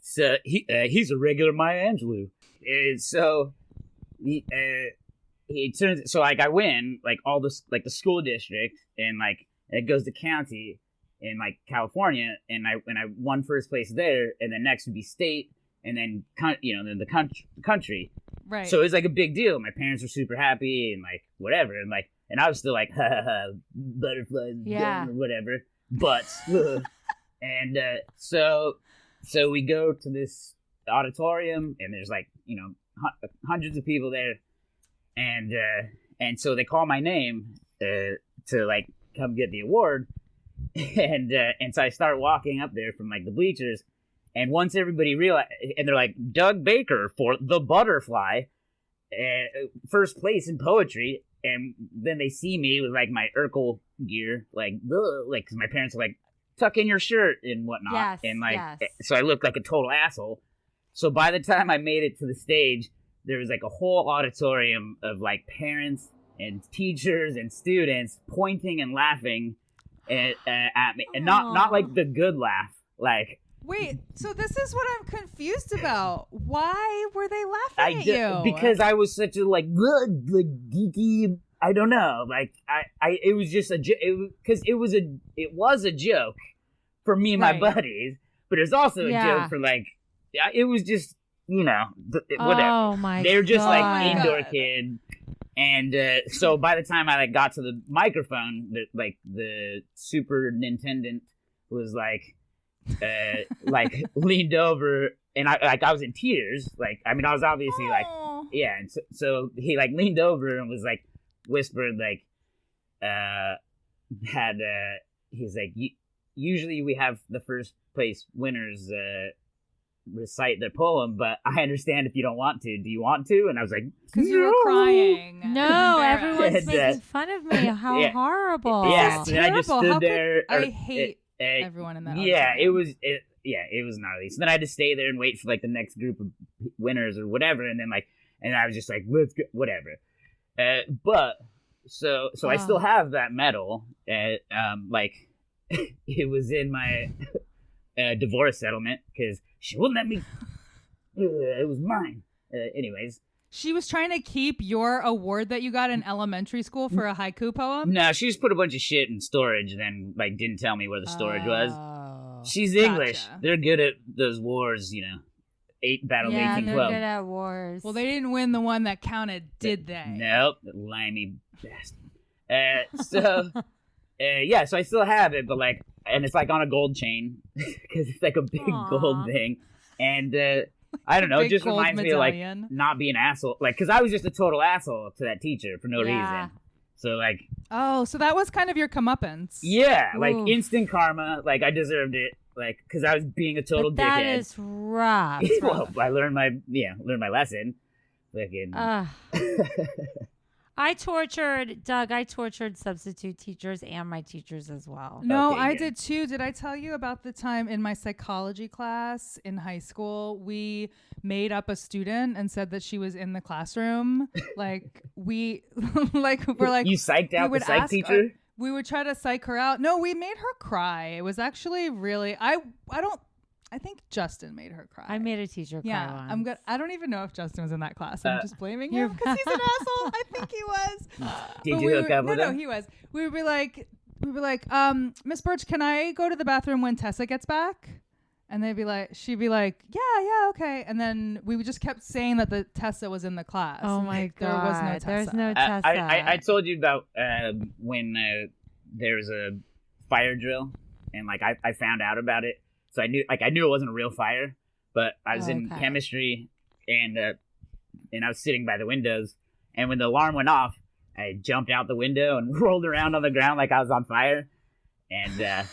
so he's a regular Maya Angelou. So he turns. So like I win like all this like the school district, and like it goes to county in like California, and I won first place there, and then next would be state, and then then the country. Right. So it was like a big deal. My parents were super happy and like whatever, and I was still like, ha ha ha, butterflies, Yeah. or whatever. But and so we go to this auditorium, and there's like hundreds of people there, and so they call my name to like come get the award, and so I start walking up there from like the bleachers. And once everybody realized, and they're like, Doug Baker for the butterfly, first place in poetry. And then they see me with like my Urkel gear, like, because my parents were like, tuck in your shirt and whatnot. Yes, and like, yes. so I looked like a total asshole. So by the time I made it to the stage, there was like a whole auditorium of like parents and teachers and students pointing and laughing at me. And not like the good laugh, like, Wait, so this is what I'm confused about. Why were they laughing at you? Because I was such a like geeky. I don't know. Like I it was just because it was a joke for me and my Right. buddies, but it was also a joke for like it was just whatever. Oh my! They were just God. like indoor kid. And so by the time I like got to the microphone, the superintendent was like leaned over, and I was in tears. Like I mean, I was obviously like and so he like leaned over and was like whispered like he's like usually we have the first place winners recite their poem, but I understand if you don't want to. Do you want to? And I was like, because you were crying. No, Embarrassed. everyone's making fun of me. How Yeah. horrible! yeah. So then I just terrible. stood How could- there. I hate everyone in that. Yeah, auditorium. it was gnarly. So then I had to stay there and wait for like the next group of winners or whatever, and then and I was just like, let's go, whatever. But so I still have that medal. Like it was in my divorce settlement because she wouldn't let me. It was mine. Anyways. She was trying to keep your award that you got in elementary school for a haiku poem. No, she just put a bunch of shit in storage and then like didn't tell me where the storage was. Oh. She's English. Gotcha. They're good at those wars, 8 Yeah, they're 1812. good at wars. Well, they didn't win the one that counted, did they? Nope, the limey bastard. So I still have it, but and it's like on a gold chain because it's like a big Aw. gold thing, and I don't know, it Big just gold reminds medallion. me of not being an asshole, because I was just a total asshole to that teacher for no Yeah. reason. So Oh, so that was kind of your comeuppance. yeah, Oof. instant karma, I deserved it, because I was being a total but that dickhead. is rough. Well, I learned my lesson. Fucking. I tortured substitute teachers and my teachers as well. No, Okay, I good. did too. Did I tell you about the time in my psychology class in high school? We made up a student and said that she was in the classroom. We're like, You psyched out the would psych ask- teacher? we would try to psych her out. No, we made her cry. It was actually really, I think Justin made her cry. I made a teacher cry Yeah, once. I'm good. I don't even know if Justin was in that class. I'm just blaming you're him because he's an asshole. I think he was. Did But you hook up with No, him? he was. We would be like, Miss Birch, can I go to the bathroom when Tessa gets back? And she'd be like, yeah, okay. And then we just kept saying that the Tessa was in the class. Oh And, my like, god, there was no Tessa. there's no Tessa. I told you about when there was a fire drill, and like I found out about it. So I knew it wasn't a real fire, but I was in chemistry, and I was sitting by the windows, and when the alarm went off, I jumped out the window and rolled around on the ground like I was on fire, and yeah,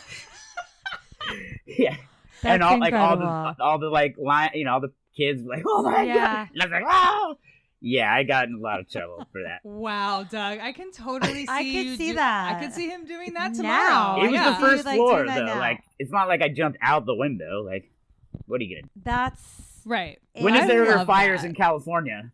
That's and all incredible. all the like line, all the kids were like, oh my god, and I was like, oh, yeah, I got in a lot of trouble for that. Wow, Doug, I can totally see I could you see that. I could see him doing that Now. tomorrow. It was yeah. the first You would, like, floor do that though. now. Like it's not like I jumped out the window. Like, what are you gonna? That's Right. When I is there love fires that. in California?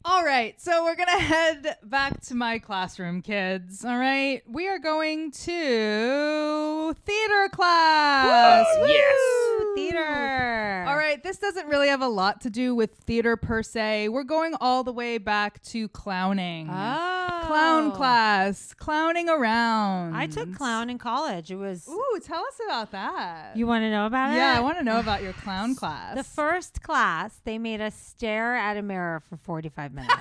All right, so we're going to head back to my classroom, kids. All right, we are going to theater class. Oh, Woo! yes. theater. All right, this doesn't really have a lot to do with theater per se. We're going all the way back to clowning. Oh. Clown class, clowning around. I took clown in college. It was. Ooh, tell us about that. You want to know about it? Yeah, I want to know about your clown class. The first class, they made us stare at a mirror for 45 minutes.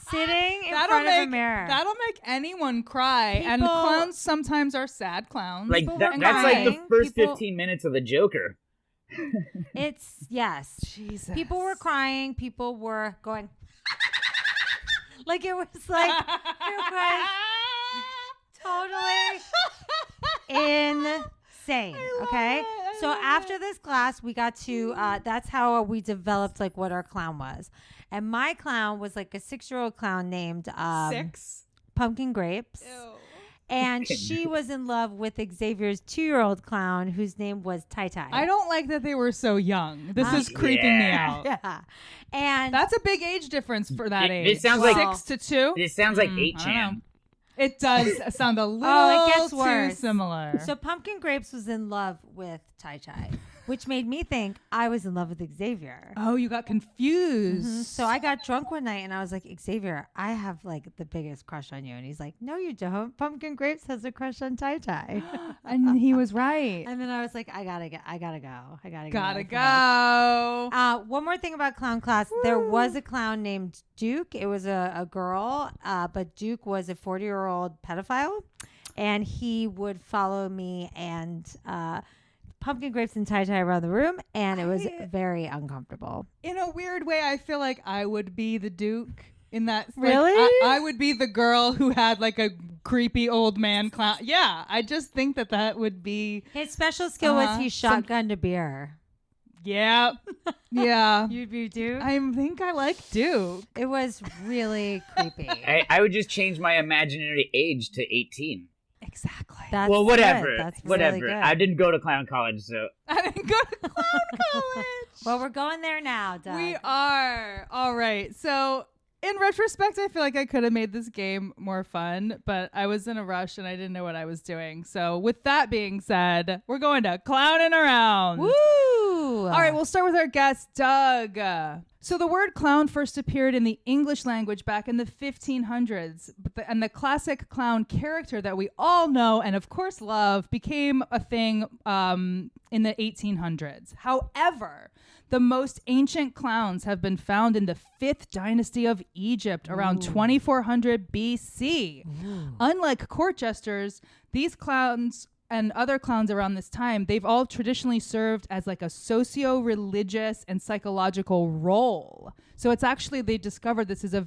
Sitting in front of a mirror. That'll make anyone cry. And People- clowns sometimes are sad clowns. Like People that's were like the crying. first People- 15 minutes of the Joker. It's, yes. Jesus. People were crying. People were going. Like it was like, it was totally insane. Okay. So after this class, we got to, that's how we developed like what our clown was. And my clown was like a 6-year-old clown named 6. Pumpkin Grapes. Ew. And she was in love with Xavier's 2-year-old clown whose name was Tai Tai. I don't like that they were so young. This is creeping me Yeah. out. Yeah. And That's a big age difference for that It- age. it sounds like- 6 to 2. This sounds like I don't 8chan. know. It does sound a little Oh, it gets too worse. similar. so Pumpkin Grapes was in love with Tai Tai, which made me think I was in love with Xavier. Oh, you got confused. So I got drunk one night and I was like, Xavier, I have like the biggest crush on you. And he's like, no, you don't. Pumpkin Grapes has a crush on Tai Tai. And he was right. And then I was like, I gotta go. Gotta go. One more thing about clown class. There was a clown named Duke. It was a girl, but Duke was a 40-year-old pedophile. And he would follow me and Pumpkin Grapes and Tai Tai around the room. And it was very uncomfortable. In a weird way, I feel like I would be the Duke in that. Really? I would be the girl who had like a creepy old man clown. Yeah, I just think that would be. His special skill was he shotgunned a beer. Yeah. Yeah. You'd be Duke? I think I like Duke. It was really creepy. I would just change my imaginary age to 18. Exactly. That's Well, whatever. good. That's Whatever. Really good. I didn't go to clown college, so I didn't go to clown college. Well, we're going there now, Doug. We are. All right. So, in retrospect, I feel like I could have made this game more fun, but I was in a rush and I didn't know what I was doing. So, with that being said, we're going to clowning around. Woo! All right, we'll start with our guest, Doug. So the word clown first appeared in the English language back in the 1500s, and the classic clown character that we all know and of course love became a thing in the 1800s. However, the most ancient clowns have been found in the 5th dynasty of Egypt around 2400 BC. Unlike court jesters, these clowns and other clowns around this time, they've all traditionally served as like a socio-religious and psychological role. So it's actually, they discovered this is the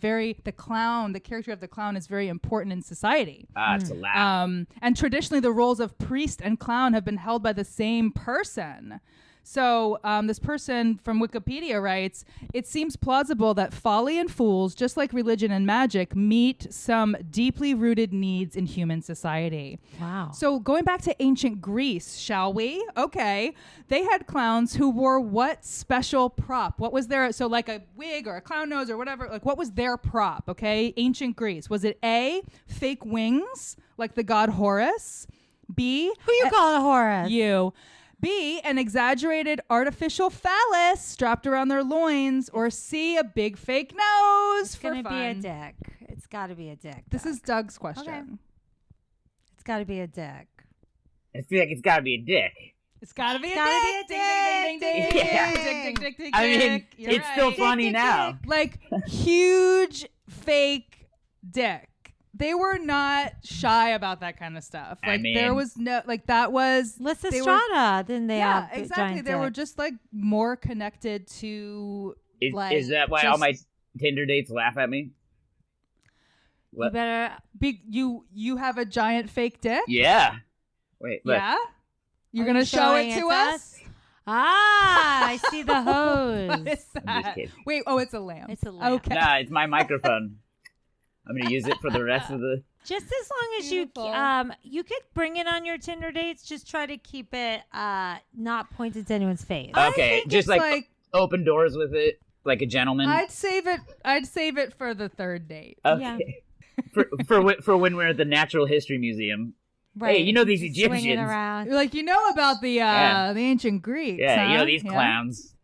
character of the clown is very important in society. it's a laugh. And traditionally the roles of priest and clown have been held by the same person. So this person from Wikipedia writes, it seems plausible that folly and fools, just like religion and magic, meet some deeply rooted needs in human society. Wow. So going back to ancient Greece, shall we? Okay. They had clowns who wore what special prop? What was their, so like a wig or a clown nose or whatever, like what was their prop, okay? Ancient Greece. Was it A, fake wings, like the god Horus? B, Who you calling Horace? you. B, an exaggerated artificial phallus strapped around their loins. Or C, a big fake nose It's for gonna fun. be a dick. It's got to be a dick. This Doug. is Doug's question. Okay. It's got to be a dick. I feel like it's got to be a dick. It's gotta be a gotta dick. be a Ding, ding, ding, ding, dick. ding. Yeah. Dick, dick, dick, dick, I mean, dick. You're it's still right. funny now. Like huge fake dick. They were not shy about that kind of stuff. I Like mean- there was no, like that was Lysistrata, they were- didn't they? yeah, have the exactly. giant They were dicks? just like more connected to like. Is that why all my Tinder dates laugh at me? You What? better. You have a giant fake dick? Yeah. Wait, look. Yeah. You're Are gonna you show it showing to us? Ah, I see the hose. What is I'm just that? kidding. Wait, oh, it's a lamp. It's a lamp. Okay. Nah, it's my microphone. I'm gonna use it for the rest of the. Just as long as Beautiful. you could bring it on your Tinder dates. Just try to keep it not pointed to anyone's face. I Okay, think just it's like open doors with it, like a gentleman. I'd save it for the third date. Okay. for when we're at the Natural History Museum. Right. Hey, you know these Swinging Egyptians. around. You're like, you know about the Yeah. the ancient Greeks. Yeah, you huh? know these Yeah. clowns.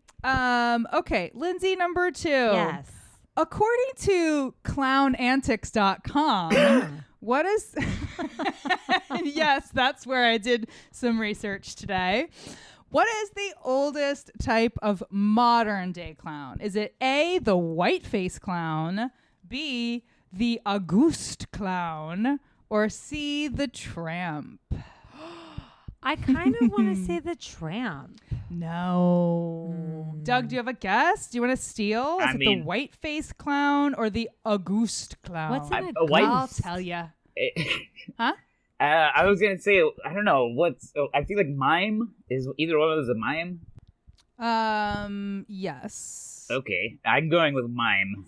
Okay, Lindsay, number 2. Yes. According to clownantics.com, what is yes, that's where I did some research today. What is the oldest type of modern day clown? Is it A, the white-face clown, B, the Auguste clown, or C, the tramp? I kind of want to say the tramp. No. Doug, do you have a guess? Do you want to steal? Is I it mean- the white-faced clown or the Auguste clown? What's in A white- I'll tell you. Huh? I was gonna say, I don't know what's. I feel like mime is either one of those a mime. Yes. Okay, I'm going with mime.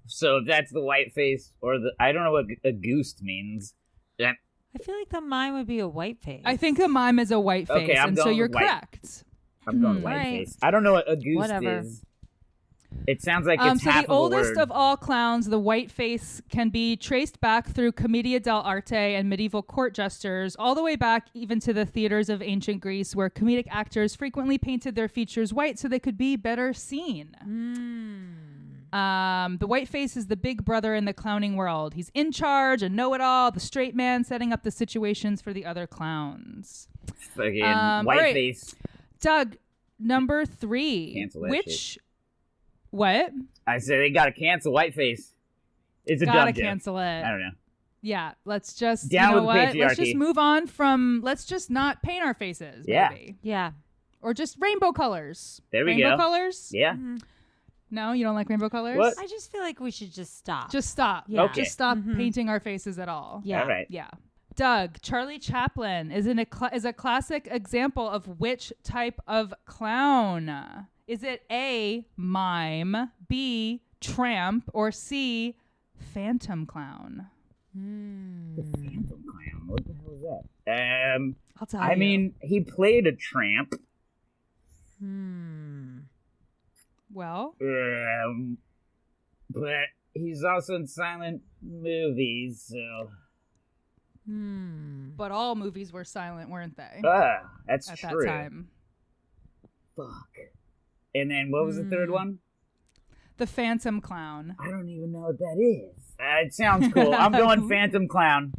So if that's the white face or the, I don't know what a goose means. I feel like the mime would be a white face. I think a mime is a white face, Okay, I'm and so going you're with white. correct. I'm going white Right. face. I don't know what a goose Whatever. is. It sounds like it's So half the of a oldest word. of all clowns, the white face, can be traced back through Commedia dell'arte and medieval court jesters, all the way back even to the theaters of ancient Greece, where comedic actors frequently painted their features white so they could be better seen. The white face is the big brother in the clowning world. He's in charge, a know-it-all, the straight man setting up the situations for the other clowns. Fucking all white right. face. Doug, number 3. Cancel that Which shit. what? I said they gotta cancel white face. It's a Gotta dumb joke. cancel it. I don't know. Yeah, let's just Down you know with the what? Let's just patriarchy. move on from. Let's just not paint our faces. Yeah. Maybe. Yeah. Or just rainbow colors. There we rainbow go. colors. Yeah. No, you don't like rainbow colors. What? I just feel like we should just stop. Just stop. Yeah. Okay. Just stop Mhm. painting our faces at all. Yeah. All right. Yeah. Doug, Charlie Chaplin is a classic example of which type of clown? Is it A, mime, B, tramp, or C, phantom clown? The Phantom Clown. What the hell is that? I'll tell I you. mean, he played a tramp. Well, But he's also in silent movies, so. but all movies were silent, weren't they? That's At true. that time. Fuck. And then what was the third one? The Phantom Clown. I don't even know what that is. It sounds cool. I'm going Phantom Clown.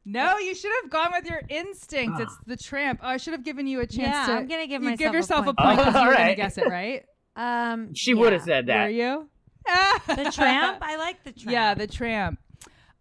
No, you should have gone with your instinct. It's the tramp. Oh, I should have given you a chance Yeah, to. I'm gonna give you myself give a yourself a point. point because you were going to Alright. guess it, right? She would have said Were that. you? The tramp. I like the tramp. Yeah, the tramp.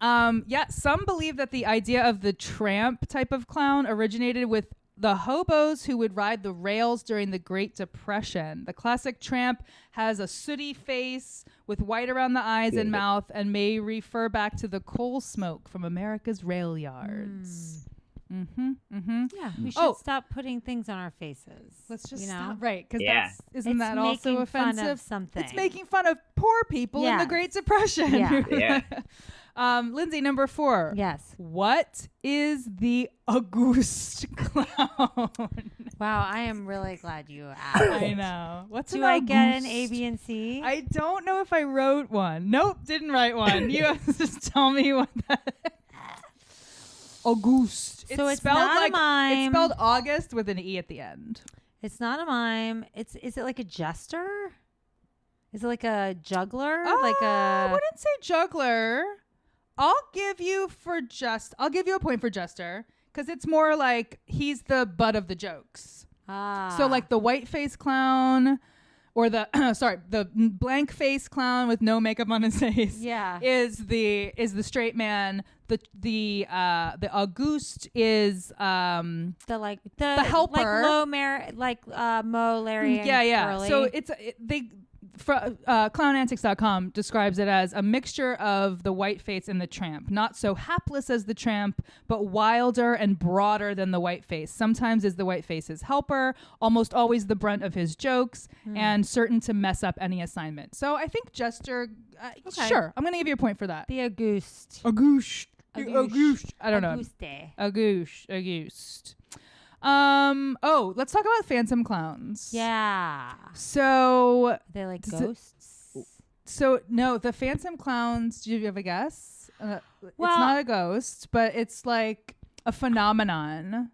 Some believe that the idea of the tramp type of clown originated with the hobos who would ride the rails during the Great Depression. The classic tramp has a sooty face with white around the eyes and mouth and may refer back to the coal smoke from America's rail yards. Yeah, we should stop putting things on our faces. Let's just you know? stop. Right, because isn't It's that also making fun offensive? of something. It's making fun of poor people in the Great Depression. Yeah. Lindsay, number 4. Yes. What is the August clown? Wow, I am really glad you asked. I know. What's Do an I get an August? A, B, and C? I don't know if I wrote one. Nope, didn't write one. You have to just tell me what that August. So it's spelled not a like mime. It's spelled August with an E at the end. It's not a mime. Is it like a jester? Is it like a juggler? I wouldn't say juggler. I'll give you a point for jester because it's more like he's the butt of the jokes. So like the white face clown or the the blank face clown with no makeup on his face. Yeah. Is the straight man. The August is the like helper. Mo, Larry, and Curly. So clownantics.com describes it as a mixture of the whiteface and the tramp. Not so hapless as the tramp, but wilder and broader than the whiteface. Sometimes is the whiteface's helper, almost always the brunt of his jokes, and certain to mess up any assignment. So I think Jester, sure, I'm going to give you a point for that. The August. August. I don't know. August. Let's talk about phantom clowns. Yeah. So They like ghosts? So no, the phantom clowns. Do you have a guess? It's not a ghost, but it's like a phenomenon. A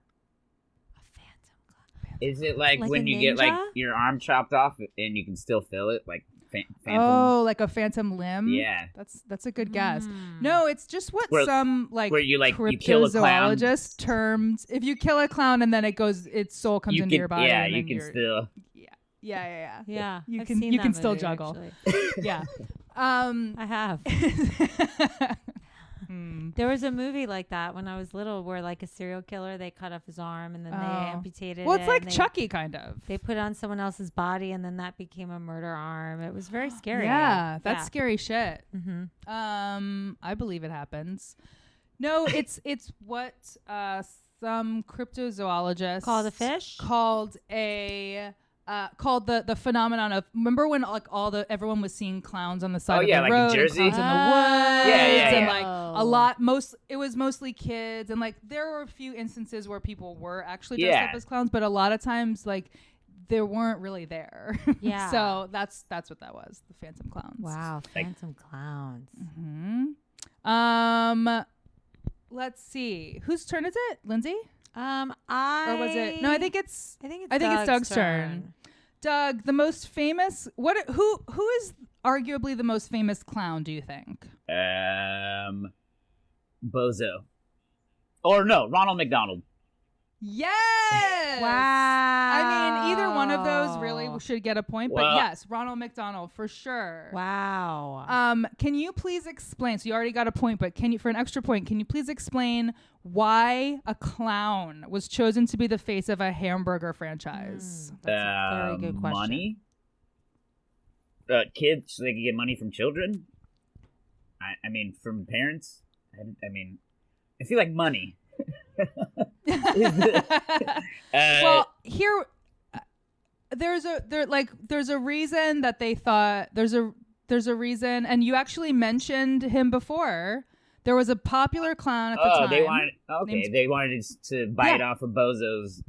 phantom clown. Is it like when a you get like ninja? your arm chopped off and you can still feel it, like phantom? Oh, like a phantom limb. Yeah. That's a good guess. No, it's just what some like where you kill a clown. cryptozoologist termed. If you kill a clown and then its soul comes into your body. Yeah, and you then can still. Yeah. You I've can seen you that can still movie, juggle. actually. Yeah. I have. There was a movie like that when I was little where like a serial killer, they cut off his arm and then they amputated Well, it. it's like and Chucky kind of. They put on someone else's body and then that became a murder arm. It was very scary. Yeah, that's scary shit. Mm-hmm. I believe it happens. No, it's what some cryptozoologists Called a fish? called the phenomenon of, remember when like everyone was seeing clowns on the side of the like road, in Jersey? clowns in the woods, Yeah. and like it was mostly kids, and like there were a few instances where people were actually dressed up as clowns, but a lot of times like they weren't really there. Yeah. So that's what that was, the phantom clowns. Wow, phantom clowns. Let's see, whose turn is it? Lindsay? Or was it? No, I think it's Doug's Doug's turn. Doug, the most famous. Who is arguably the most famous clown? Do you think? Bozo. Or no, Ronald McDonald. Yes. Wow. I mean, either one of those really should get a point. But Well- yes, Ronald McDonald for sure. Wow. Can you please explain? So you already got a point, but for an extra point, can you please explain why a clown was chosen to be the face of a hamburger franchise? That's a very good question. Money. Kids, so they could get money from children. I mean, from parents. I feel like money. Well, here there's a reason that they thought there's a reason, and you actually mentioned him before. There was a popular clown at the time. They wanted to bite off of Bozo's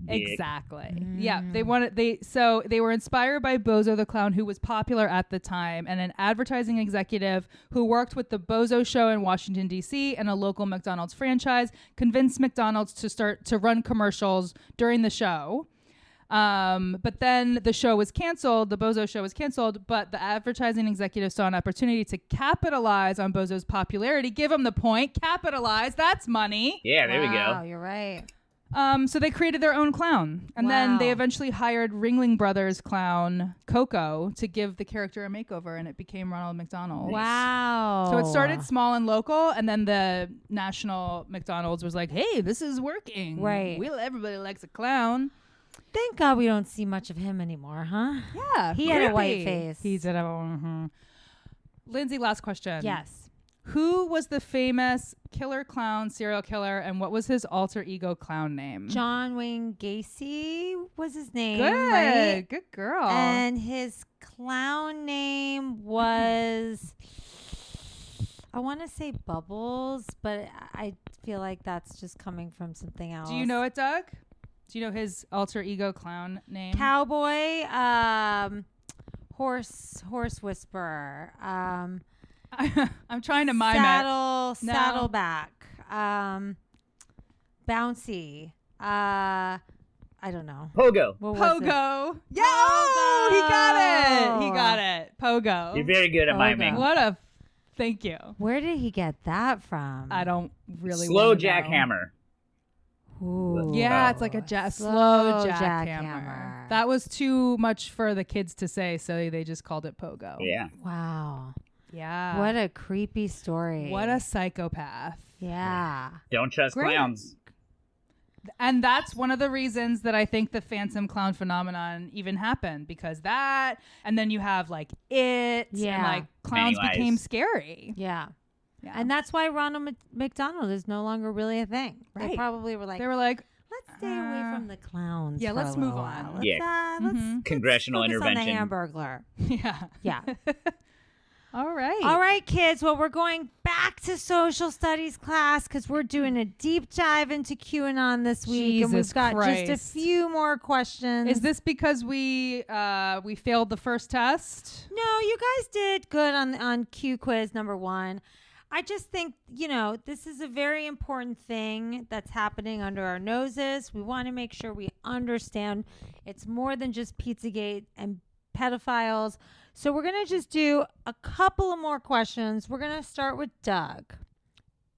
dick. Exactly. Yeah, they were inspired by Bozo the Clown, who was popular at the time, and an advertising executive who worked with the Bozo show in Washington D.C. and a local McDonald's franchise convinced McDonald's to start to run commercials during the show. But then the show was canceled. The Bozo show was canceled, but the advertising executive saw an opportunity to capitalize on Bozo's popularity. Give him the point. Capitalize. That's money. Yeah, there we Wow, go. you're right. So they created their own clown, and then they eventually hired Ringling Brothers clown Coco to give the character a makeover, and it became Ronald McDonald. Wow. So it started small and local, and then the national McDonald's was like, "Hey, this is working. Right. Everybody likes a clown." Thank God we don't see much of him anymore, huh? Yeah, He had a creepy. white face. He did have a. Lindsay, last question. Yes. Who was the famous killer clown serial killer, and what was his alter ego clown name? John Wayne Gacy was his name. Good, right? good girl. And his clown name was, I want to say Bubbles, but I feel like that's just coming from something else. Do you know it, Doug? Do you know his alter ego clown name? Cowboy, horse whisperer, I'm trying to mime it. saddleback, bouncy, I don't know. Pogo. What was it? Pogo. Yeah, oh, he got it. Pogo. You're very good at Pogo. miming. What a thank you. Where did he get that from? I don't really Slow wanna know. jackhammer. Ooh. Yeah, it's like a slow jackhammer. That was too much for the kids to say, so they just called it Pogo. Yeah. Wow. Yeah. What a creepy story. What a psychopath. Yeah. Don't trust Great. clowns. And that's one of the reasons that I think the phantom clown phenomenon even happened, because that, and then you have like it, and Yeah. like clowns Pennywise. became scary. Yeah. Yeah. And that's why Ronald McDonald is no longer really a thing. They Right. probably were like, They were like, let's stay away from the clowns. yeah, for let's a move little on. while. Let's, Yeah. let's Congressional focus intervention. on the Hamburger. yeah. Yeah. All right. All right, kids. Well, we're going back to social studies class because we're doing a deep dive into QAnon this week, and we've Jesus got just Christ. a few more questions. Is this because we failed the first test? No, you guys did good on Q quiz number 1. I just think, this is a very important thing that's happening under our noses. We want to make sure we understand it's more than just Pizzagate and pedophiles. So we're going to just do a couple of more questions. We're going to start with Doug.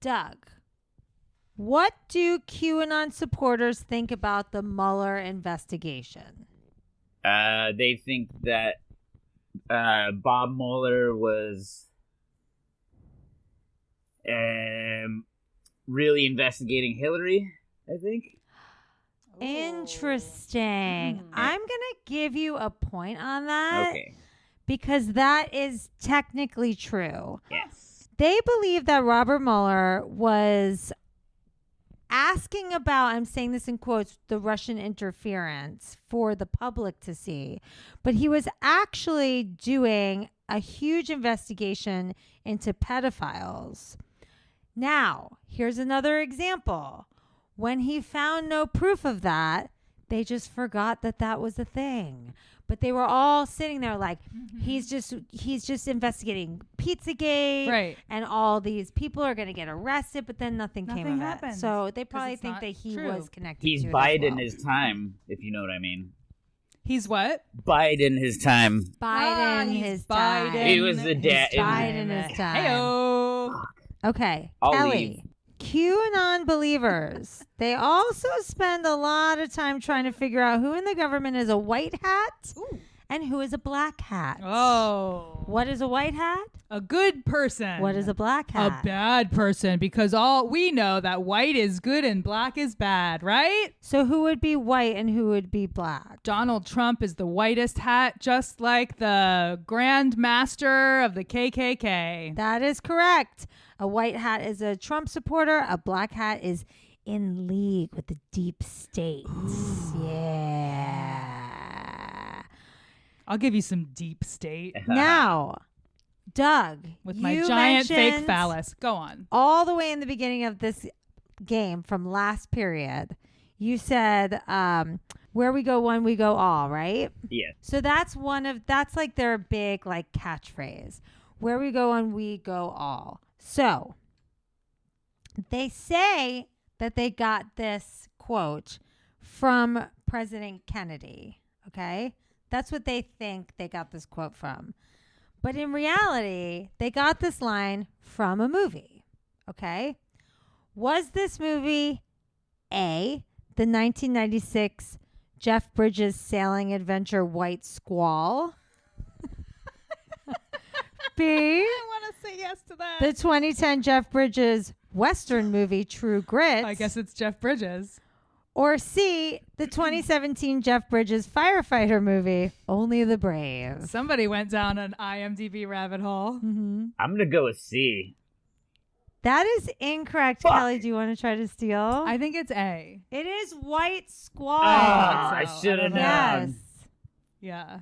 Doug, what do QAnon supporters think about the Mueller investigation? They think that Bob Mueller was really investigating Hillary, I think. Interesting. I'm going to give you a point on that. Okay. Because that is technically true. Yes. They believe that Robert Mueller was asking about, I'm saying this in quotes, the Russian interference for the public to see. But he was actually doing a huge investigation into pedophiles. Now, here's another example. When he found no proof of that, they just forgot that that was a thing. But they were all sitting there like, he's just investigating Pizzagate, Right. and all these people are going to get arrested, but then nothing came Nothing of happened, it. So they 'cause probably it's think not that he true. was connected He's to it as biding well. his time, if you know what I mean. He's what? Biding his time. Biden he's his Biden. time. It was the dad. Biden his time. Heyo. Okay, I'll Kelly. leave. QAnon believers, they also spend a lot of time trying to figure out who in the government is a white hat and who is a black hat. Oh. What is a white hat? A good person. What is a black hat? A bad person, because all we know that white is good and black is bad, right? So who would be white and who would be black? Donald Trump is the whitest hat, just like the Grand Master of the KKK. That is correct. A white hat is a Trump supporter. A black hat is in league with the deep state. Yeah. I'll give you some deep state Now, Doug, with my you giant fake mentioned phallus. Go on. all the way in the beginning of this game from last period, you said, where we go one, we go all, right? Yeah. So that's like their big like catchphrase. Where we go one, we go all. So they say that they got this quote from President Kennedy. Okay. That's what they think they got this quote from. But in reality, they got this line from a movie. Okay. Was this movie A, the 1996 Jeff Bridges sailing adventure White Squall? B, I want to say yes to that. the 2010 Jeff Bridges Western movie True Grit? I guess it's Jeff Bridges. Or C, the 2017 Jeff Bridges firefighter movie Only the Brave? Somebody went down an IMDb rabbit hole. Mm-hmm. I'm going to go with C. That is incorrect, Fuck. Kelly. Do you want to try to steal? I think it's A. It is white squall. I so. should have known. Yes. Yeah.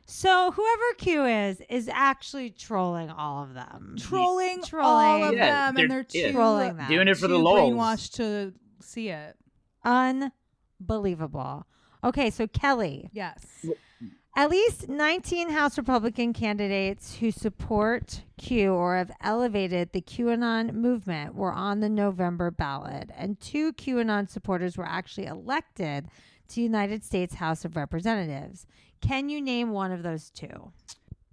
So whoever Q is actually trolling all of them. Trolling all Trolling. of Yeah, them, and they're they're- too, Trolling them. Doing it for the too lulz. brainwashed to see it. Unbelievable. Okay, so Kelly, Yes. at least 19 House Republican candidates who support Q or have elevated the QAnon movement were on the November ballot, and 2 QAnon supporters were actually elected to United States House of Representatives. Can you name one of those 2?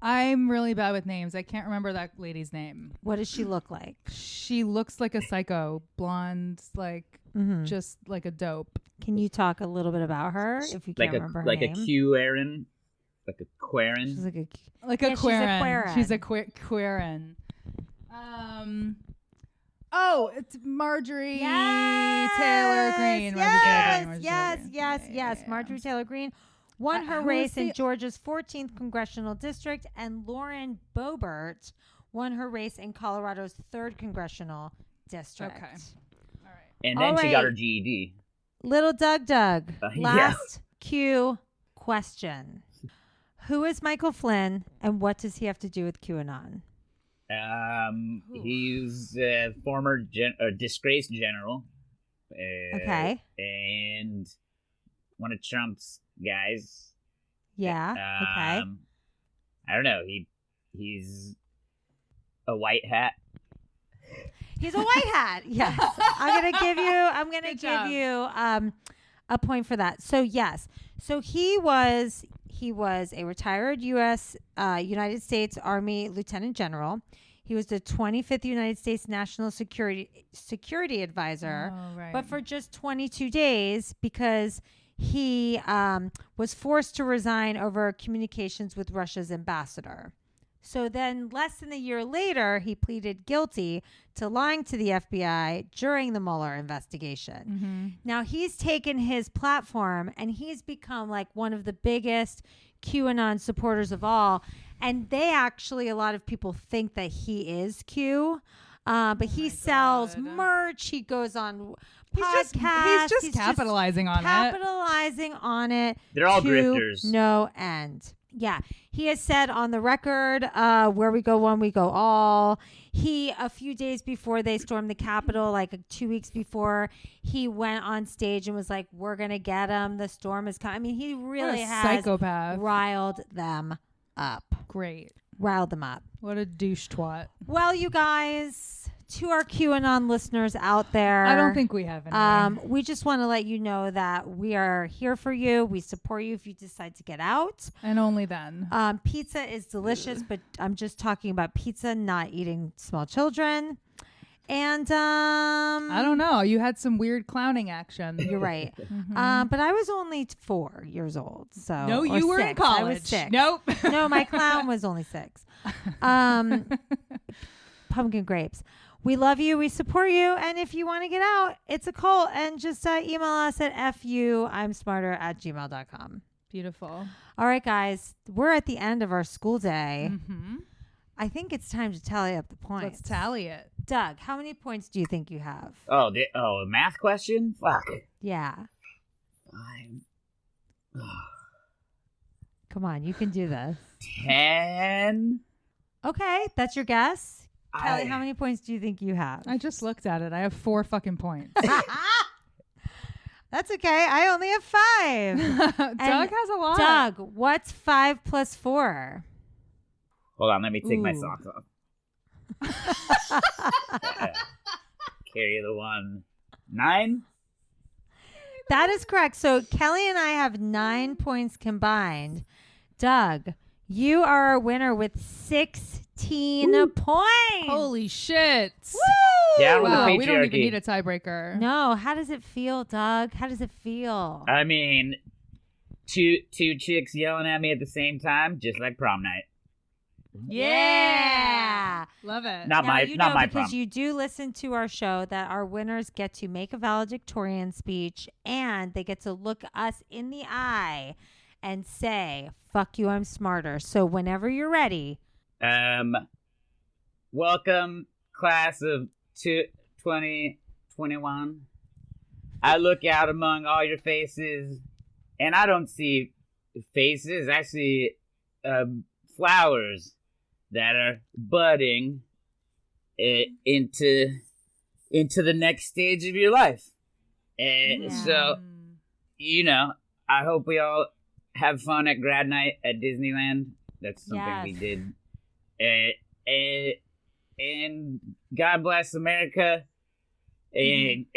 I'm really bad with names. I can't remember that lady's name. What does she look like? She looks like a psycho, blonde, like Mhm. just like a dope. Can you talk a little bit about her if you can't remember her like name? a Q-Aaron, like a Quarren. She's like a Like Yeah, a she's a Quarren. Quarren. She's a Quarren. Oh, it's Marjorie Taylor Greene. Yes. Marjorie Taylor Greene won her who race is in the- Georgia's 14th congressional district, and Lauren Boebert won her race in Colorado's 3rd congressional district. Okay. All right. And then All she got right. her GED. Little Doug, Yeah. last Q question. Who is Michael Flynn, and what does he have to do with QAnon? He's a former disgraced general. Okay. And one of Trump's guys. Yeah. Okay. I don't know. He's a white hat. He's a white hat. Yes. I'm gonna give Good you job. a point for that. So yes. So he was a retired United States Army Lieutenant General. He was the 25th United States National Security Advisor, Oh, right. but for just 22 days because he was forced to resign over communications with Russia's ambassador. So then less than a year later, he pleaded guilty to lying to the FBI during the Mueller investigation. Mm-hmm. Now he's taken his platform and he's become like one of the biggest QAnon supporters of all. And they actually, a lot of people think that he is Q. But he sells God. merch. He goes on He's podcasts. just capitalizing on it. Capitalizing on it. They're all to grifters. No end. Yeah. He has said on the record, where we go one, we go all. He, a few days before they stormed the Capitol, like 2 weeks before, he went on stage and was like, we're going to get him. The storm is coming. I mean, he really What a has psychopath. riled them up. Great. Riled them up. What a douche twat. Well, you guys, to our QAnon listeners out there, I don't think we have any. we just want to let you know that we are here for you. We support you if you decide to get out. And only then. Pizza is delicious, but I'm just talking about pizza, not eating small children. And I don't know. You had some weird clowning action. You're right. Mhm. But I was only 4 years old. So No, or you were in 6. college. I was 6. Nope. No, my clown was only 6. Pumpkin grapes. We love you. We support you. And if you want to get out, it's a cult. And just email us at fuimsmarter@gmail.com. Beautiful. All right, guys. We're at the end of our school day. Mm-hmm. I think it's time to tally up the points. Let's tally it. Doug, how many points do you think you have? A math question? Fuck. Yeah. Come on. You can do this. 10. Okay. That's your guess. Kelly, I- how many points do you think you have? I just looked at it. I have 4 fucking points. That's okay. I only have 5. Doug has a lot. Doug, what's 5 plus 4? Hold on, let me take my Ooh. socks off. Carry the 1. 9? That is correct. So Kelly and I have 9 points combined. Doug, you are our winner with 16 points. Holy shit. Woo! Down with the Wow, we don't even patriarchy. need a tiebreaker. No, how does it feel, Doug? How does it feel? I mean, two chicks yelling at me at the same time, just like prom night. Yeah. Love it. Not Now, my you not know, my because prom. you do listen to our show that our winners get to make a valedictorian speech and they get to look us in the eye and say, fuck you, I'm smarter. So whenever you're ready. Welcome, class of 2021. I look out among all your faces, and I don't see faces. I see flowers that are budding into the next stage of your life. And so, I hope we all have fun at grad night at Disneyland. That's something we did. And God bless America. And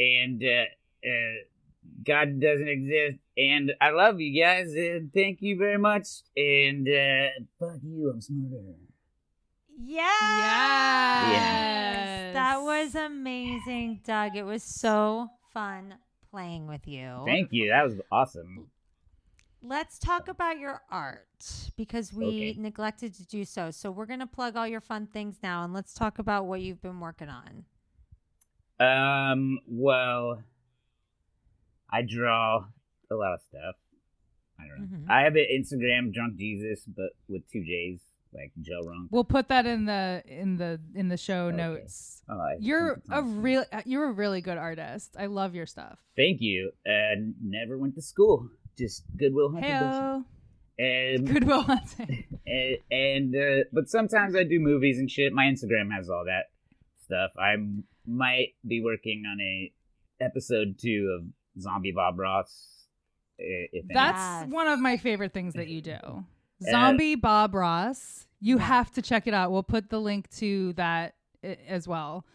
God doesn't exist. And I love you guys. And thank you very much. And fuck you, I'm smarter. Yes. That was amazing, Doug. It was so fun playing with you. Thank you. That was awesome. Let's talk about your art because we neglected to do so. So we're going to plug all your fun things now, and let's talk about what you've been working on. Well, I draw a lot of stuff. I don't know. I have an Instagram, Drunk Jesus, but with 2 J's, like Joe Runk. We'll put that in the show notes. You're a really good artist. I love your stuff. Thank you. Never went to school. Just Goodwill Hunting. Heyo. And Goodwill Hunting. But sometimes I do movies and shit. My Instagram has all that stuff. I might be working on a episode 2 of Zombie Bob Ross. That's one of my favorite things that you do. Zombie Bob Ross. You have to check it out. We'll put the link to that as well.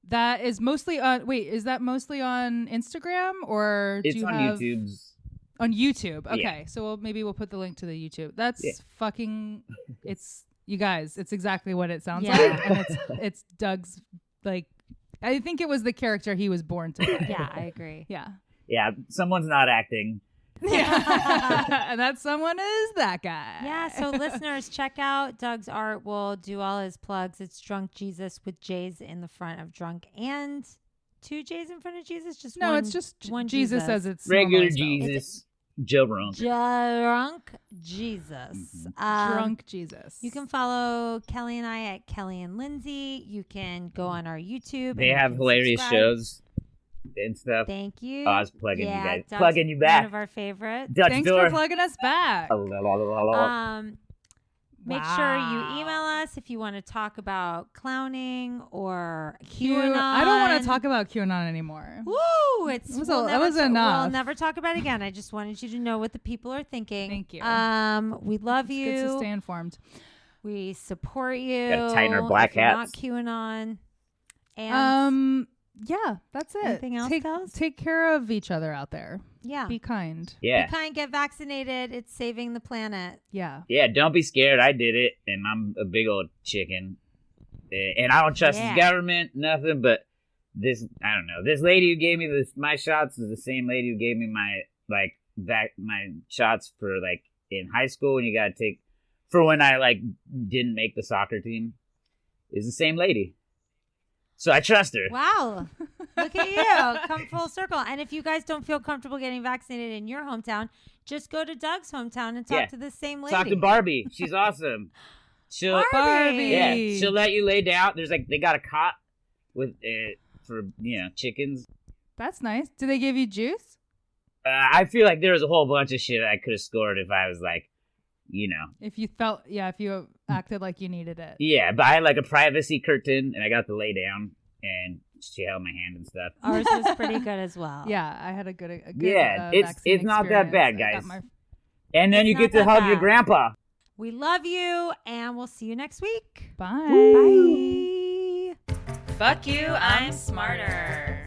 That is mostly on. Wait, is that mostly on Instagram or it's on YouTube's? On YouTube. Okay, so maybe we'll put the link to the YouTube. That's fucking. It's you guys. It's exactly what it sounds like, and it's Doug's like. I think it was the character he was born to play. Yeah, I agree. Yeah. Yeah, someone's not acting. Yeah, and that someone is that guy. Yeah, so listeners, check out Doug's art. We'll do all his plugs. It's Drunk Jesus with J's in the front of Drunk and 2 J's in front of Jesus. Just no, one, it's just one Jesus as it's regular normally spelled. Jesus. Joe Runk. Drunk Jesus. Drunk Jesus. You can follow Kelly and I at Kelly and Lindsey. You can go on our YouTube. They have hilarious shows and stuff. Thank you. I was plugging you guys. Doug's plugging you back. One of our favorites. Thanks for plugging us back. Make sure you email us if you want to talk about clowning or QAnon. I don't want to talk about QAnon anymore. Woo! That was enough. We'll never talk about it again. I just wanted you to know what the people are thinking. Thank you. We love you. It's good to stay informed. We support you. Gotta tighten our black hats. Not QAnon. And yeah, that's it. Anything else, Kels? Take care of each other out there. Yeah. Be kind. Yeah. Be kind. Get vaccinated. It's saving the planet. Yeah. Yeah, don't be scared. I did it, and I'm a big old chicken. And I don't trust the government, nothing, but this, I don't know. This lady who gave me my shots is the same lady who gave me my shots for, like, in high school, and you gotta take, for when I, like, didn't make the soccer team, is the same lady. So I trust her. Wow. Look at you. Come full circle. And if you guys don't feel comfortable getting vaccinated in your hometown, just go to Doug's hometown and talk to the same lady. Talk to Barbie. She's awesome. Barbie. Yeah, she'll let you lay down. There's they got a cot with for chickens. That's nice. Do they give you juice? I feel like there was a whole bunch of shit I could have scored if I was like, If you felt, if you acted like you needed it. Yeah, but I had like a privacy curtain, and I got to lay down, and she held my hand and stuff. Ours was pretty good as well. Yeah, I had a good it's not that bad, guys. And then you get to hug your grandpa. We love you, and we'll see you next week. Bye. Bye. Fuck you, I'm smarter.